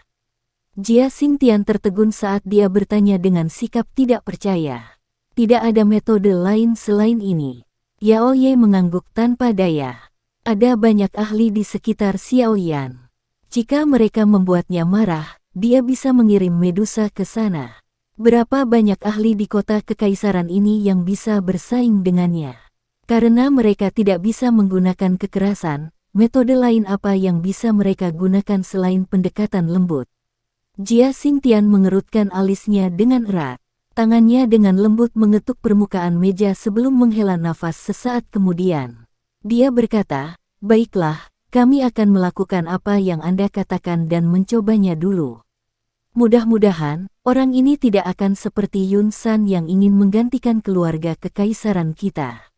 Jia Xingtian tertegun saat dia bertanya dengan sikap tidak percaya. Tidak ada metode lain selain ini. Yao Ye mengangguk tanpa daya. Ada banyak ahli di sekitar Xiaoyan. Jika mereka membuatnya marah, dia bisa mengirim Medusa ke sana. Berapa banyak ahli di kota kekaisaran ini yang bisa bersaing dengannya? Karena mereka tidak bisa menggunakan kekerasan, metode lain apa yang bisa mereka gunakan selain pendekatan lembut? Jia Xingtian mengerutkan alisnya dengan erat. Tangannya dengan lembut mengetuk permukaan meja sebelum menghela nafas sesaat kemudian. Dia berkata, baiklah, kami akan melakukan apa yang Anda katakan dan mencobanya dulu. Mudah-mudahan, orang ini tidak akan seperti Yun San yang ingin menggantikan keluarga kekaisaran kita.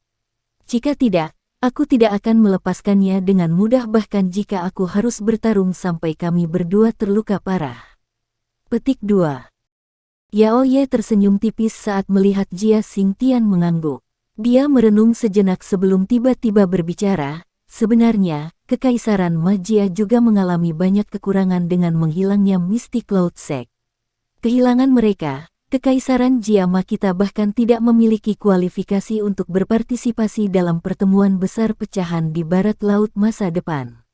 Jika tidak, aku tidak akan melepaskannya dengan mudah bahkan jika aku harus bertarung sampai kami berdua terluka parah. Petik 2. Yao Ye tersenyum tipis saat melihat Jia Xingtian mengangguk. Dia merenung sejenak sebelum tiba-tiba berbicara, sebenarnya, kekaisaran Majia juga mengalami banyak kekurangan dengan menghilangnya Mystic Cloud Sect. Kehilangan mereka, kekaisaran Jiama kita bahkan tidak memiliki kualifikasi untuk berpartisipasi dalam pertemuan besar pecahan di barat laut masa depan.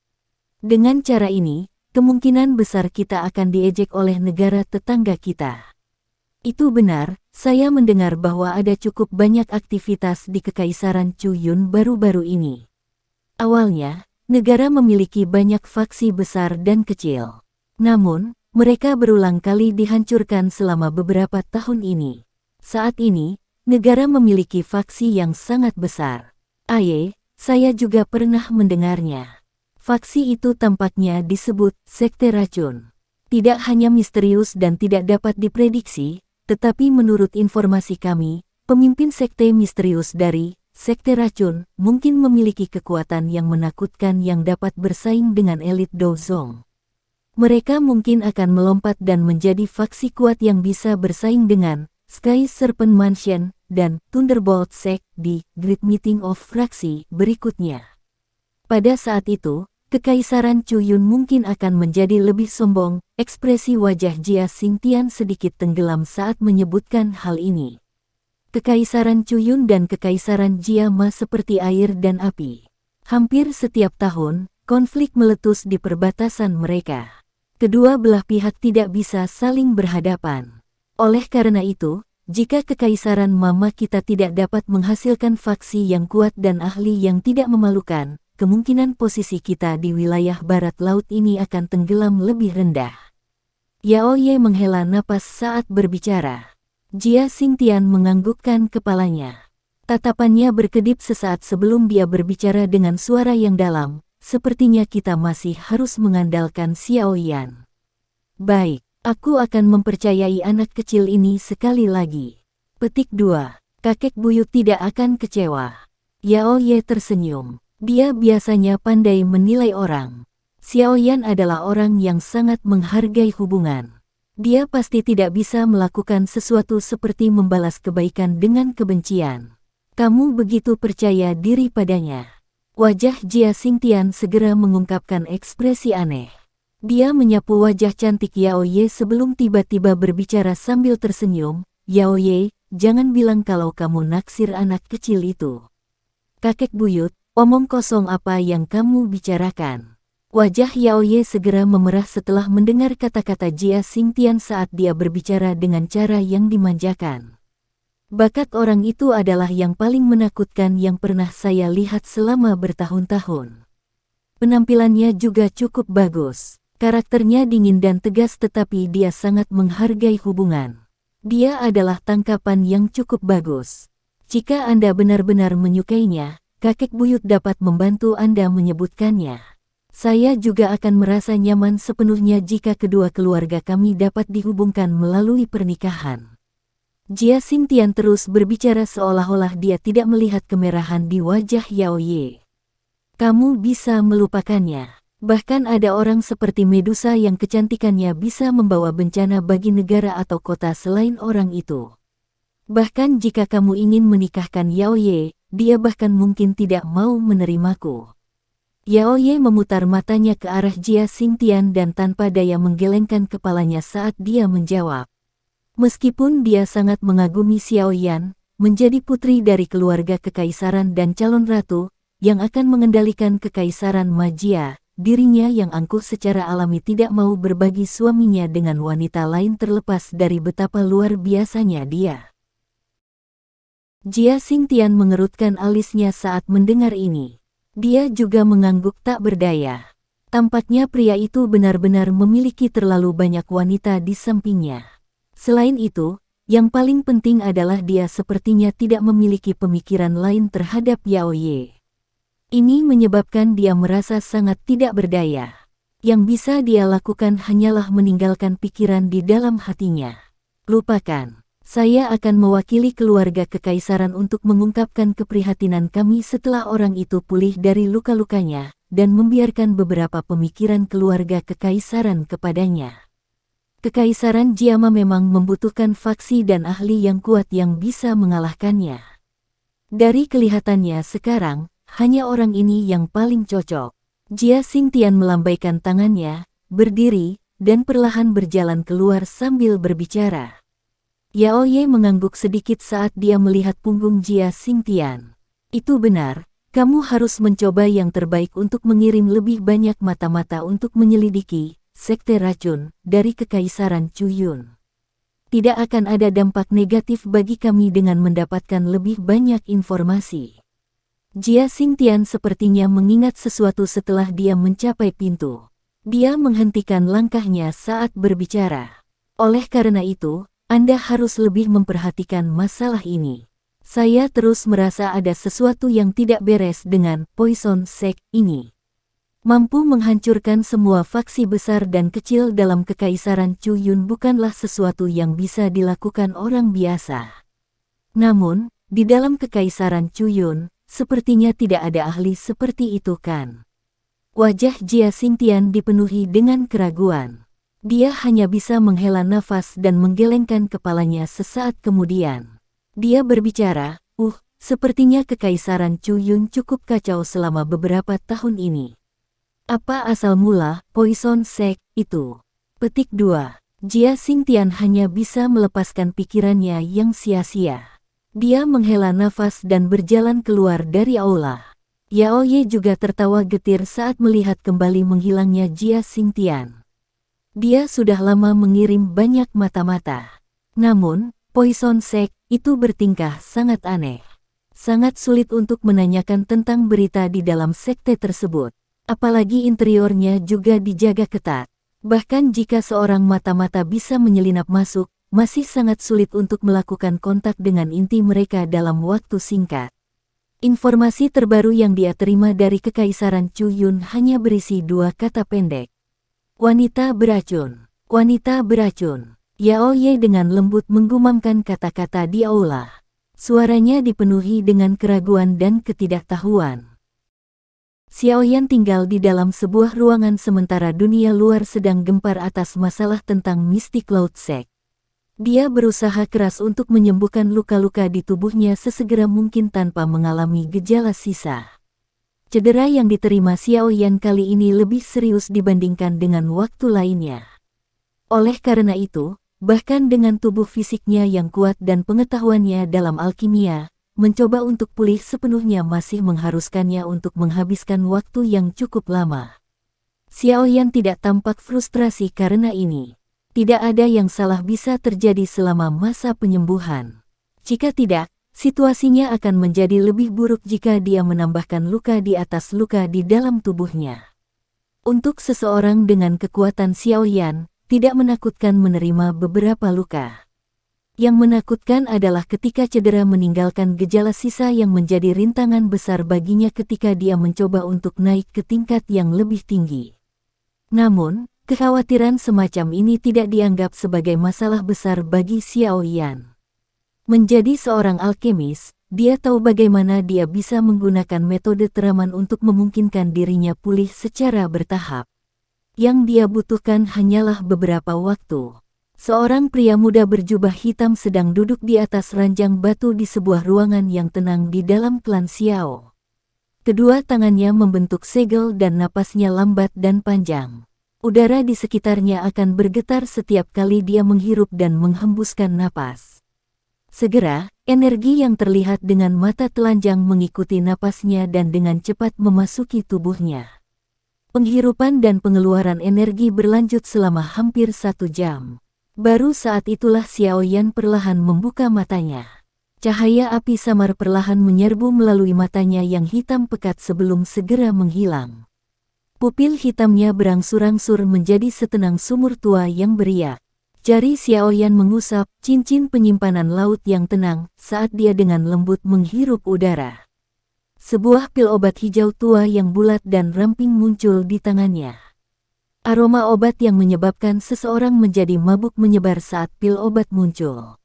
Dengan cara ini, kemungkinan besar kita akan diejek oleh negara tetangga kita. Itu benar, saya mendengar bahwa ada cukup banyak aktivitas di Kekaisaran Chuyun baru-baru ini. Awalnya, negara memiliki banyak faksi besar dan kecil. Namun, mereka berulang kali dihancurkan selama beberapa tahun ini. Saat ini, negara memiliki faksi yang sangat besar. Saya juga pernah mendengarnya. Faksi itu tampaknya disebut Sekte Racun. Tidak hanya misterius dan tidak dapat diprediksi, tetapi menurut informasi kami, pemimpin sekte misterius dari Sekte Racun mungkin memiliki kekuatan yang menakutkan yang dapat bersaing dengan elit Dozong. Mereka mungkin akan melompat dan menjadi faksi kuat yang bisa bersaing dengan Sky Serpent Mansion dan Thunderbolt Sect di Great Meeting of Fraksi berikutnya. Pada saat itu, Kekaisaran Chuyun mungkin akan menjadi lebih sombong. Ekspresi wajah Jia Xingtian sedikit tenggelam saat menyebutkan hal ini. Kekaisaran Chuyun dan Kekaisaran Jiama seperti air dan api. Hampir setiap tahun, konflik meletus di perbatasan mereka. Kedua belah pihak tidak bisa saling berhadapan. Oleh karena itu, jika kekaisaran mama kita tidak dapat menghasilkan faksi yang kuat dan ahli yang tidak memalukan, kemungkinan posisi kita di wilayah barat laut ini akan tenggelam lebih rendah. Yao Ye menghela napas saat berbicara. Jia Xingtian menganggukkan kepalanya. Tatapannya berkedip sesaat sebelum dia berbicara dengan suara yang dalam. Sepertinya kita masih harus mengandalkan Xiao Yan. Baik, aku akan mempercayai anak kecil ini sekali lagi. Petik 2. Kakek buyut tidak akan kecewa. Yao Ye tersenyum. Dia biasanya pandai menilai orang. Xiao Yan adalah orang yang sangat menghargai hubungan. Dia pasti tidak bisa melakukan sesuatu seperti membalas kebaikan dengan kebencian. Kamu begitu percaya diri padanya. Wajah Jia Xingtian segera mengungkapkan ekspresi aneh. Dia menyapu wajah cantik Yao Ye sebelum tiba-tiba berbicara sambil tersenyum. Yao Ye, jangan bilang kalau kamu naksir anak kecil itu. Kakek buyut, omong kosong apa yang kamu bicarakan? Wajah Yao Ye segera memerah setelah mendengar kata-kata Jia Xingtian saat dia berbicara dengan cara yang dimanjakan. Bakat orang itu adalah yang paling menakutkan yang pernah saya lihat selama bertahun-tahun. Penampilannya juga cukup bagus. Karakternya dingin dan tegas tetapi dia sangat menghargai hubungan. Dia adalah tangkapan yang cukup bagus. Jika Anda benar-benar menyukainya, kakek buyut dapat membantu Anda menyebutkannya. Saya juga akan merasa nyaman sepenuhnya jika kedua keluarga kami dapat dihubungkan melalui pernikahan. Jia Xingtian terus berbicara seolah-olah dia tidak melihat kemerahan di wajah Yao Ye. Kamu bisa melupakannya. Bahkan ada orang seperti Medusa yang kecantikannya bisa membawa bencana bagi negara atau kota selain orang itu. Bahkan jika kamu ingin menikahkan Yao Ye, dia bahkan mungkin tidak mau menerimaku. Yao Ye memutar matanya ke arah Jia Xingtian dan tanpa daya menggelengkan kepalanya saat dia menjawab. Meskipun dia sangat mengagumi Xiao Yan, menjadi putri dari keluarga kekaisaran dan calon ratu, yang akan mengendalikan kekaisaran Majia, dirinya yang angkuh secara alami tidak mau berbagi suaminya dengan wanita lain terlepas dari betapa luar biasanya dia. Jia Xingtian mengerutkan alisnya saat mendengar ini. Dia juga mengangguk tak berdaya. Tampaknya pria itu benar-benar memiliki terlalu banyak wanita di sampingnya. Selain itu, yang paling penting adalah dia sepertinya tidak memiliki pemikiran lain terhadap Yao Ye. Ini menyebabkan dia merasa sangat tidak berdaya. Yang bisa dia lakukan hanyalah meninggalkan pikiran di dalam hatinya. Lupakan, saya akan mewakili keluarga kekaisaran untuk mengungkapkan keprihatinan kami setelah orang itu pulih dari luka-lukanya, dan membiarkan beberapa pemikiran keluarga kekaisaran kepadanya. Kekaisaran Jiama memang membutuhkan faksi dan ahli yang kuat yang bisa mengalahkannya. Dari kelihatannya sekarang, hanya orang ini yang paling cocok. Jia Xingtian melambaikan tangannya, berdiri, dan perlahan berjalan keluar sambil berbicara. Yao Ye mengangguk sedikit saat dia melihat punggung Jia Xingtian. Itu benar, kamu harus mencoba yang terbaik untuk mengirim lebih banyak mata-mata untuk menyelidiki sekte racun dari Kekaisaran Chuyun. Tidak akan ada dampak negatif bagi kami dengan mendapatkan lebih banyak informasi. Jia Xingtian sepertinya mengingat sesuatu setelah dia mencapai pintu. Dia menghentikan langkahnya saat berbicara. Oleh karena itu, Anda harus lebih memperhatikan masalah ini. Saya terus merasa ada sesuatu yang tidak beres dengan Poison Sect ini. Mampu menghancurkan semua faksi besar dan kecil dalam Kekaisaran Chuyun bukanlah sesuatu yang bisa dilakukan orang biasa. Namun, di dalam Kekaisaran Chuyun, sepertinya tidak ada ahli seperti itu kan? Wajah Jia Xingtian dipenuhi dengan keraguan. Dia hanya bisa menghela nafas dan menggelengkan kepalanya sesaat kemudian. Dia berbicara, sepertinya Kekaisaran Chuyun cukup kacau selama beberapa tahun ini. Apa asal mula Poison Sect itu? Petik 2. Jia Xingtian hanya bisa melepaskan pikirannya yang sia-sia. Dia menghela nafas dan berjalan keluar dari aula. Yao Ye juga tertawa getir saat melihat kembali menghilangnya Jia Xingtian. Dia sudah lama mengirim banyak mata-mata. Namun, Poison Sect itu bertingkah sangat aneh. Sangat sulit untuk menanyakan tentang berita di dalam sekte tersebut. Apalagi interiornya juga dijaga ketat. Bahkan jika seorang mata-mata bisa menyelinap masuk, masih sangat sulit untuk melakukan kontak dengan inti mereka dalam waktu singkat. Informasi terbaru yang dia terima dari Kekaisaran Chuyun hanya berisi 2 kata pendek. Wanita beracun. Wanita beracun. Yao Ye dengan lembut menggumamkan kata-kata di aula. Suaranya dipenuhi dengan keraguan dan ketidaktahuan. Xiaoyan tinggal di dalam sebuah ruangan sementara dunia luar sedang gempar atas masalah tentang Mystic Cloud Sect. Dia berusaha keras untuk menyembuhkan luka-luka di tubuhnya sesegera mungkin tanpa mengalami gejala sisa. Cedera yang diterima Xiaoyan kali ini lebih serius dibandingkan dengan waktu lainnya. Oleh karena itu, bahkan dengan tubuh fisiknya yang kuat dan pengetahuannya dalam alkimia, mencoba untuk pulih sepenuhnya masih mengharuskannya untuk menghabiskan waktu yang cukup lama. Xiaoyan tidak tampak frustrasi karena ini. Tidak ada yang salah bisa terjadi selama masa penyembuhan. Jika tidak, situasinya akan menjadi lebih buruk jika dia menambahkan luka di atas luka di dalam tubuhnya. Untuk seseorang dengan kekuatan Xiaoyan, tidak menakutkan menerima beberapa luka. Yang menakutkan adalah ketika cedera meninggalkan gejala sisa yang menjadi rintangan besar baginya ketika dia mencoba untuk naik ke tingkat yang lebih tinggi. Namun, kekhawatiran semacam ini tidak dianggap sebagai masalah besar bagi Xiaoyan. Menjadi seorang alkemis, dia tahu bagaimana dia bisa menggunakan metode teraman untuk memungkinkan dirinya pulih secara bertahap. Yang dia butuhkan hanyalah beberapa waktu. Seorang pria muda berjubah hitam sedang duduk di atas ranjang batu di sebuah ruangan yang tenang di dalam klan Xiao. Kedua tangannya membentuk segel dan napasnya lambat dan panjang. Udara di sekitarnya akan bergetar setiap kali dia menghirup dan menghembuskan napas. Segera, energi yang terlihat dengan mata telanjang mengikuti napasnya dan dengan cepat memasuki tubuhnya. Penghirupan dan pengeluaran energi berlanjut selama hampir 1 jam. Baru saat itulah Xiaoyan perlahan membuka matanya. Cahaya api samar perlahan menyerbu melalui matanya yang hitam pekat sebelum segera menghilang. Pupil hitamnya berangsur-angsur menjadi setenang sumur tua yang beriak. Jari Xiaoyan mengusap cincin penyimpanan laut yang tenang saat dia dengan lembut menghirup udara. Sebuah pil obat hijau tua yang bulat dan ramping muncul di tangannya. Aroma obat yang menyebabkan seseorang menjadi mabuk menyebar saat pil obat muncul.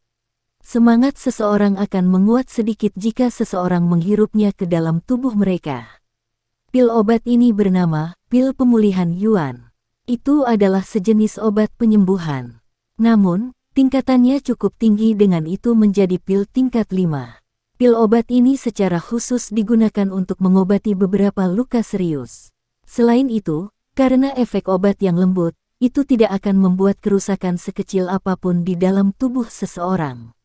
Semangat seseorang akan menguat sedikit jika seseorang menghirupnya ke dalam tubuh mereka. Pil obat ini bernama pil pemulihan Yuan. Itu adalah sejenis obat penyembuhan. Namun, tingkatannya cukup tinggi dengan itu menjadi pil tingkat 5. Pil obat ini secara khusus digunakan untuk mengobati beberapa luka serius. Selain itu, karena efek obat yang lembut, itu tidak akan membuat kerusakan sekecil apapun di dalam tubuh seseorang.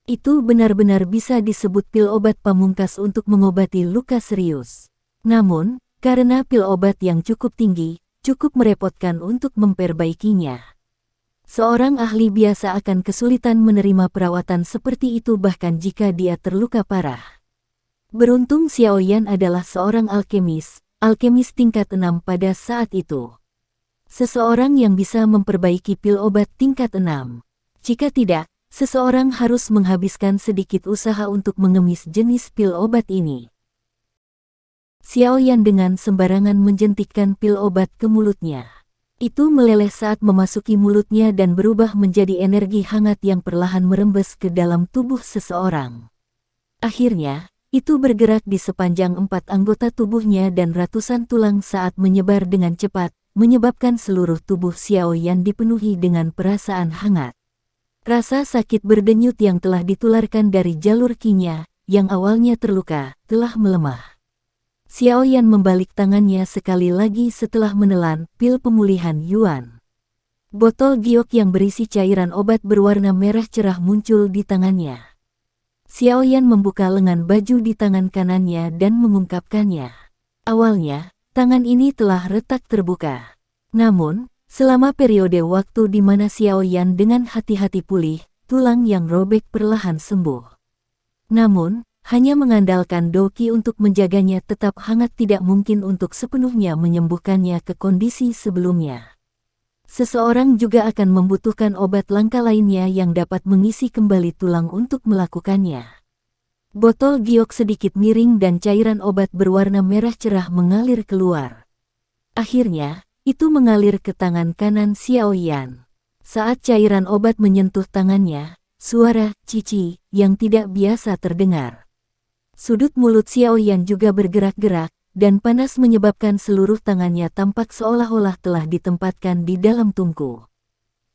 Itu benar-benar bisa disebut pil obat pamungkas untuk mengobati luka serius. Namun, karena pil obat yang cukup tinggi, cukup merepotkan untuk memperbaikinya. Seorang ahli biasa akan kesulitan menerima perawatan seperti itu bahkan jika dia terluka parah. Beruntung Xiaoyan adalah seorang alkemis tingkat 6 pada saat itu. Seseorang yang bisa memperbaiki pil obat tingkat 6. Jika tidak, seseorang harus menghabiskan sedikit usaha untuk mengemis jenis pil obat ini. Xiaoyan dengan sembarangan menjentikkan pil obat ke mulutnya. Itu meleleh saat memasuki mulutnya dan berubah menjadi energi hangat yang perlahan merembes ke dalam tubuh seseorang. Akhirnya, itu bergerak di sepanjang 4 anggota tubuhnya dan ratusan tulang saat menyebar dengan cepat, menyebabkan seluruh tubuh Xiaoyan dipenuhi dengan perasaan hangat. Rasa sakit berdenyut yang telah ditularkan dari jalur qi-nya, yang awalnya terluka, telah melemah. Xiaoyan membalik tangannya sekali lagi setelah menelan pil pemulihan Yuan. Botol giok yang berisi cairan obat berwarna merah cerah muncul di tangannya. Xiaoyan membuka lengan baju di tangan kanannya dan mengungkapkannya. Awalnya, tangan ini telah retak terbuka. Namun, Selama periode waktu di mana Xiao Yan dengan hati-hati pulih, tulang yang robek perlahan sembuh. Namun, hanya mengandalkan Doki untuk menjaganya tetap hangat tidak mungkin untuk sepenuhnya menyembuhkannya ke kondisi sebelumnya. Seseorang juga akan membutuhkan obat langka lainnya yang dapat mengisi kembali tulang untuk melakukannya. Botol giok sedikit miring dan cairan obat berwarna merah cerah mengalir keluar. Akhirnya, itu mengalir ke tangan kanan Xiao Yan. Saat cairan obat menyentuh tangannya, suara cici yang tidak biasa terdengar. Sudut mulut Xiao Yan juga bergerak-gerak, dan panas menyebabkan seluruh tangannya tampak seolah-olah telah ditempatkan di dalam tungku.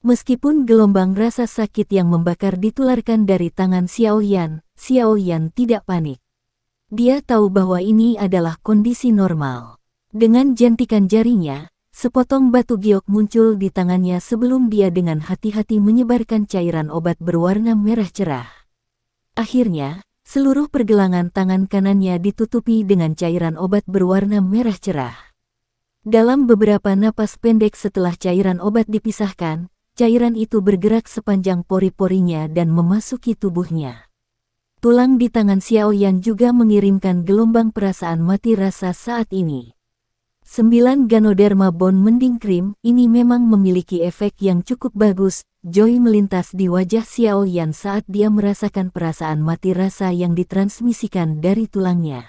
Meskipun gelombang rasa sakit yang membakar ditularkan dari tangan Xiao Yan tidak panik. Dia tahu bahwa ini adalah kondisi normal. Dengan jentikan jarinya, sepotong batu giok muncul di tangannya sebelum dia dengan hati-hati menyebarkan cairan obat berwarna merah cerah. Akhirnya, seluruh pergelangan tangan kanannya ditutupi dengan cairan obat berwarna merah cerah. Dalam beberapa napas pendek setelah cairan obat dipisahkan, cairan itu bergerak sepanjang pori-porinya dan memasuki tubuhnya. Tulang di tangan Xiao Yan juga mengirimkan gelombang perasaan mati rasa saat ini. 9 Ganoderma Bone Mending Cream ini memang memiliki efek yang cukup bagus. Joy melintas di wajah Xiao Yan saat dia merasakan perasaan mati rasa yang ditransmisikan dari tulangnya.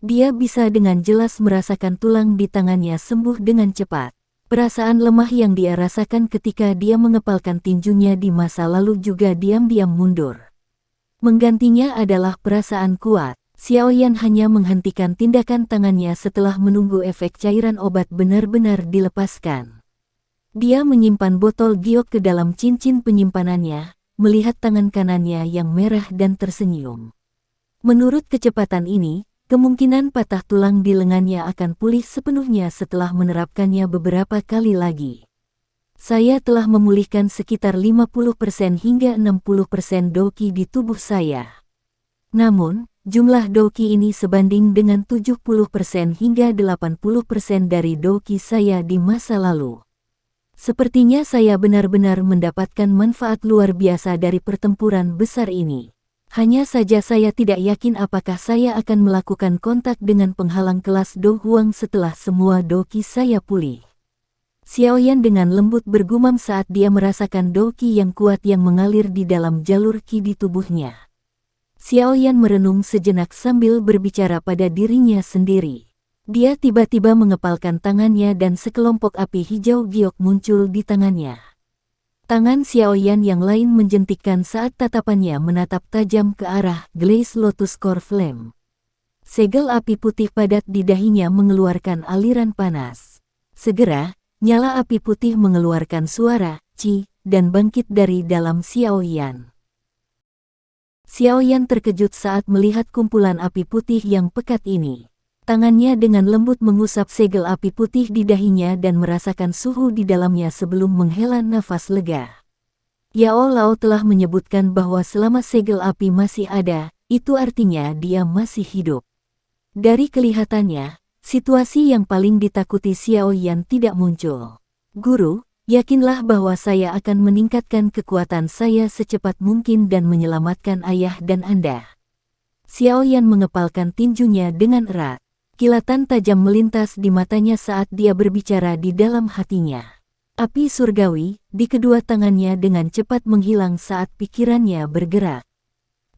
Dia bisa dengan jelas merasakan tulang di tangannya sembuh dengan cepat. Perasaan lemah yang dia rasakan ketika dia mengepalkan tinjunya di masa lalu juga diam-diam mundur. Menggantinya adalah perasaan kuat. Xiao Yan hanya menghentikan tindakan tangannya setelah menunggu efek cairan obat benar-benar dilepaskan. Dia menyimpan botol giok ke dalam cincin penyimpanannya, melihat tangan kanannya yang merah dan tersenyum. Menurut kecepatan ini, kemungkinan patah tulang di lengannya akan pulih sepenuhnya setelah menerapkannya beberapa kali lagi. Saya telah memulihkan sekitar 50% hingga 60% doki di tubuh saya. Namun, jumlah doki ini sebanding dengan 70% hingga 80% dari doki saya di masa lalu. Sepertinya saya benar-benar mendapatkan manfaat luar biasa dari pertempuran besar ini. Hanya saja saya tidak yakin apakah saya akan melakukan kontak dengan penghalang kelas Do Huang setelah semua doki saya pulih. Xiao Yan dengan lembut bergumam saat dia merasakan doki yang kuat yang mengalir di dalam jalur ki di tubuhnya. Xiao Yan merenung sejenak sambil berbicara pada dirinya sendiri. Dia tiba-tiba mengepalkan tangannya dan sekelompok api hijau giok muncul di tangannya. Tangan Xiao Yan yang lain menjentikkan saat tatapannya menatap tajam ke arah Glaze Lotus Core Flame. Segel api putih padat di dahinya mengeluarkan aliran panas. Segera, nyala api putih mengeluarkan suara "ci" dan bangkit dari dalam Xiao Yan. Xiao Yan terkejut saat melihat kumpulan api putih yang pekat ini. Tangannya dengan lembut mengusap segel api putih di dahinya dan merasakan suhu di dalamnya sebelum menghela nafas lega. Yao Lao telah menyebutkan bahwa selama segel api masih ada, itu artinya dia masih hidup. Dari kelihatannya, situasi yang paling ditakuti Xiao Yan tidak muncul. Guru, yakinlah bahwa saya akan meningkatkan kekuatan saya secepat mungkin dan menyelamatkan ayah dan Anda. Xiao Yan mengepalkan tinjunya dengan erat. Kilatan tajam melintas di matanya saat dia berbicara di dalam hatinya. Api surgawi di kedua tangannya dengan cepat menghilang saat pikirannya bergerak.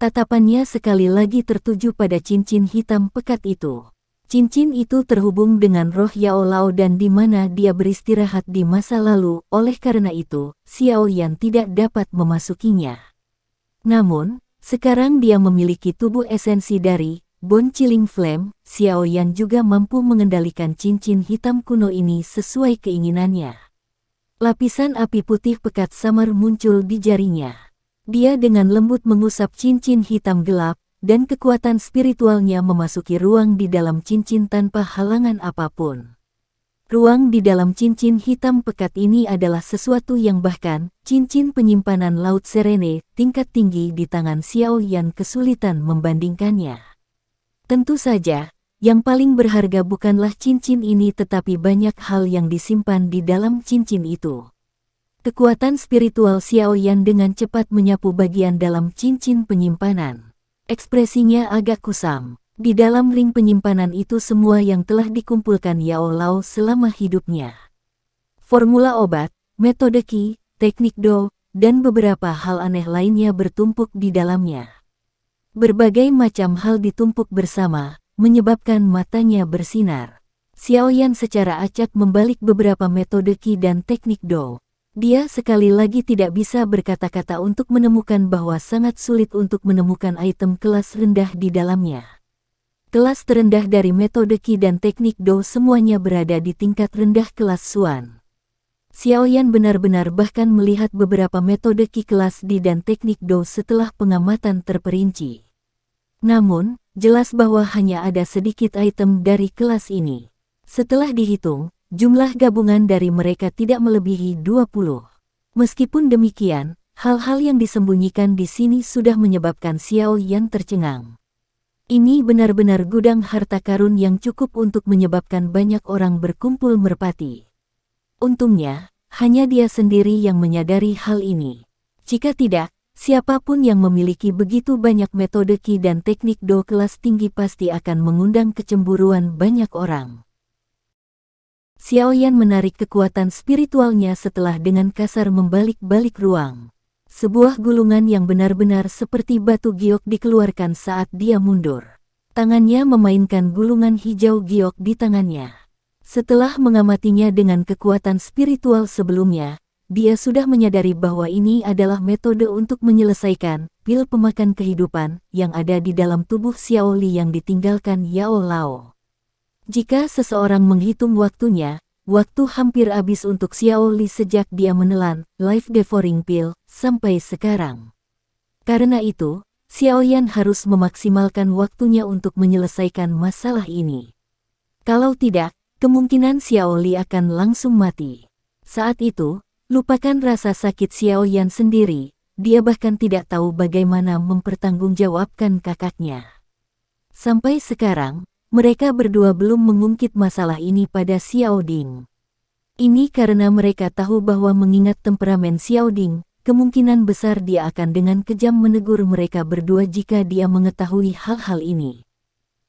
Tatapannya sekali lagi tertuju pada cincin hitam pekat itu. Cincin itu terhubung dengan roh Yao Lao dan di mana dia beristirahat di masa lalu, oleh karena itu, Xiao Yan tidak dapat memasukinya. Namun, sekarang dia memiliki tubuh esensi dari Bone Chilling Flame. Xiao Yan juga mampu mengendalikan cincin hitam kuno ini sesuai keinginannya. Lapisan api putih pekat samar muncul di jarinya. Dia dengan lembut mengusap cincin hitam gelap, dan kekuatan spiritualnya memasuki ruang di dalam cincin tanpa halangan apapun. Ruang di dalam cincin hitam pekat ini adalah sesuatu yang bahkan cincin penyimpanan Laut Serene tingkat tinggi di tangan Xiao Yan kesulitan membandingkannya. Tentu saja, yang paling berharga bukanlah cincin ini tetapi banyak hal yang disimpan di dalam cincin itu. Kekuatan spiritual Xiao Yan dengan cepat menyapu bagian dalam cincin penyimpanan. Ekspresinya agak kusam. Di dalam ring penyimpanan itu semua yang telah dikumpulkan Yao Lao selama hidupnya. Formula obat, metode Qi, teknik Do, dan beberapa hal aneh lainnya bertumpuk di dalamnya. Berbagai macam hal ditumpuk bersama, menyebabkan matanya bersinar. Xiao Yan secara acak membalik beberapa metode Qi dan teknik Do. Dia sekali lagi tidak bisa berkata-kata untuk menemukan bahwa sangat sulit untuk menemukan item kelas rendah di dalamnya. Kelas terendah dari metode Qi dan teknik Do semuanya berada di tingkat rendah kelas Xuan. Xiao Yan benar-benar bahkan melihat beberapa metode Qi kelas D dan teknik Do setelah pengamatan terperinci. Namun, jelas bahwa hanya ada sedikit item dari kelas ini. Setelah dihitung, jumlah gabungan dari mereka tidak melebihi 20. Meskipun demikian, hal-hal yang disembunyikan di sini sudah menyebabkan Xiao Yan tercengang. Ini benar-benar gudang harta karun yang cukup untuk menyebabkan banyak orang berkumpul merpati. Untungnya, hanya dia sendiri yang menyadari hal ini. Jika tidak, siapapun yang memiliki begitu banyak metode Qi dan teknik Do kelas tinggi pasti akan mengundang kecemburuan banyak orang. Xiao Yan menarik kekuatan spiritualnya setelah dengan kasar membalik-balik ruang. Sebuah gulungan yang benar-benar seperti batu giok dikeluarkan saat dia mundur. Tangannya memainkan gulungan hijau giok di tangannya. Setelah mengamatinya dengan kekuatan spiritual sebelumnya, dia sudah menyadari bahwa ini adalah metode untuk menyelesaikan pil pemakan kehidupan yang ada di dalam tubuh Xiao Li yang ditinggalkan Yao Lao. Jika seseorang menghitung waktunya, waktu hampir habis untuk Xiao Li sejak dia menelan Life Devouring Pill sampai sekarang. Karena itu, Xiao Yan harus memaksimalkan waktunya untuk menyelesaikan masalah ini. Kalau tidak, kemungkinan Xiao Li akan langsung mati. Saat itu, lupakan rasa sakit Xiao Yan sendiri, dia bahkan tidak tahu bagaimana mempertanggungjawabkan kakaknya. Sampai sekarang, mereka berdua belum mengungkit masalah ini pada Xiao Ding. Ini karena mereka tahu bahwa mengingat temperamen Xiao Ding, kemungkinan besar dia akan dengan kejam menegur mereka berdua jika dia mengetahui hal-hal ini.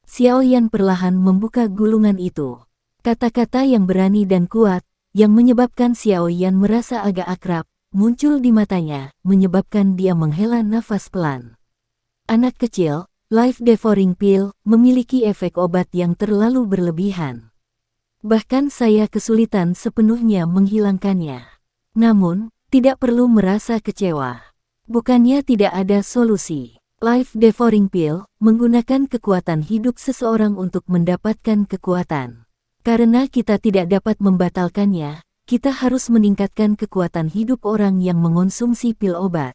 Xiao Yan perlahan membuka gulungan itu. Kata-kata yang berani dan kuat, yang menyebabkan Xiao Yan merasa agak akrab, muncul di matanya, menyebabkan dia menghela nafas pelan. Anak kecil, Life Devouring Pill memiliki efek obat yang terlalu berlebihan. Bahkan saya kesulitan sepenuhnya menghilangkannya. Namun, tidak perlu merasa kecewa. Bukannya tidak ada solusi. Life Devouring Pill menggunakan kekuatan hidup seseorang untuk mendapatkan kekuatan. Karena kita tidak dapat membatalkannya, kita harus meningkatkan kekuatan hidup orang yang mengonsumsi pil obat.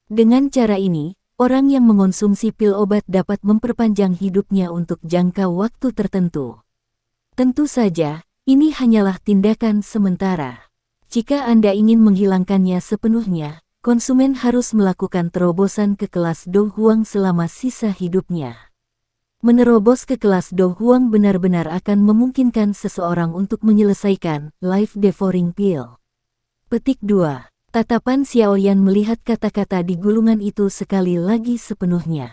Dengan cara ini, orang yang mengonsumsi pil obat dapat memperpanjang hidupnya untuk jangka waktu tertentu. Tentu saja, ini hanyalah tindakan sementara. Jika Anda ingin menghilangkannya sepenuhnya, konsumen harus melakukan terobosan ke kelas Do Huang selama sisa hidupnya. Menerobos ke kelas Do Huang benar-benar akan memungkinkan seseorang untuk menyelesaikan Life Devouring Pill. Petik 2. Tatapan Xiao Yan melihat kata-kata di gulungan itu sekali lagi sepenuhnya.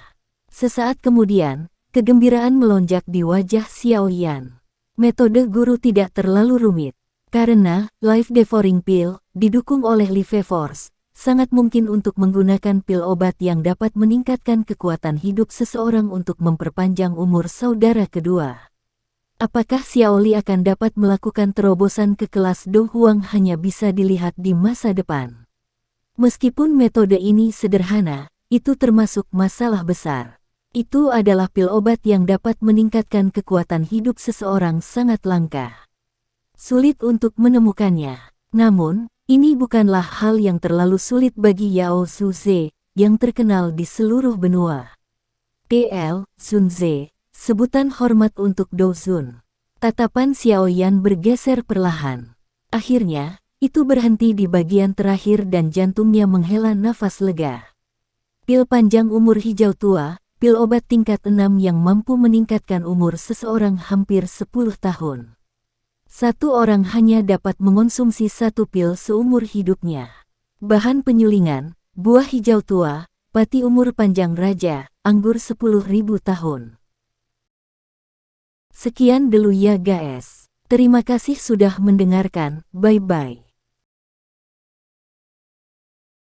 Sesaat kemudian, kegembiraan melonjak di wajah Xiao Yan. Metode guru tidak terlalu rumit. Karena Life Devouring Pill didukung oleh Life Force, sangat mungkin untuk menggunakan pil obat yang dapat meningkatkan kekuatan hidup seseorang untuk memperpanjang umur saudara kedua. Apakah Xiao Li akan dapat melakukan terobosan ke kelas Do Huang hanya bisa dilihat di masa depan. Meskipun metode ini sederhana, itu termasuk masalah besar. Itu adalah pil obat yang dapat meningkatkan kekuatan hidup seseorang sangat langka. Sulit untuk menemukannya. Namun, ini bukanlah hal yang terlalu sulit bagi Yao Suze, yang terkenal di seluruh benua. TL, Sunze, sebutan hormat untuk Dozun. Tatapan Xiao Yan bergeser perlahan. Akhirnya, itu berhenti di bagian terakhir dan jantungnya menghela nafas lega. Pil panjang umur hijau tua, pil obat tingkat 6 yang mampu meningkatkan umur seseorang hampir 10 tahun. Satu orang hanya dapat mengonsumsi satu pil seumur hidupnya. Bahan penyulingan, buah hijau tua, pati umur panjang raja, anggur 10.000 tahun. Sekian dulu ya guys. Terima kasih sudah mendengarkan, bye-bye.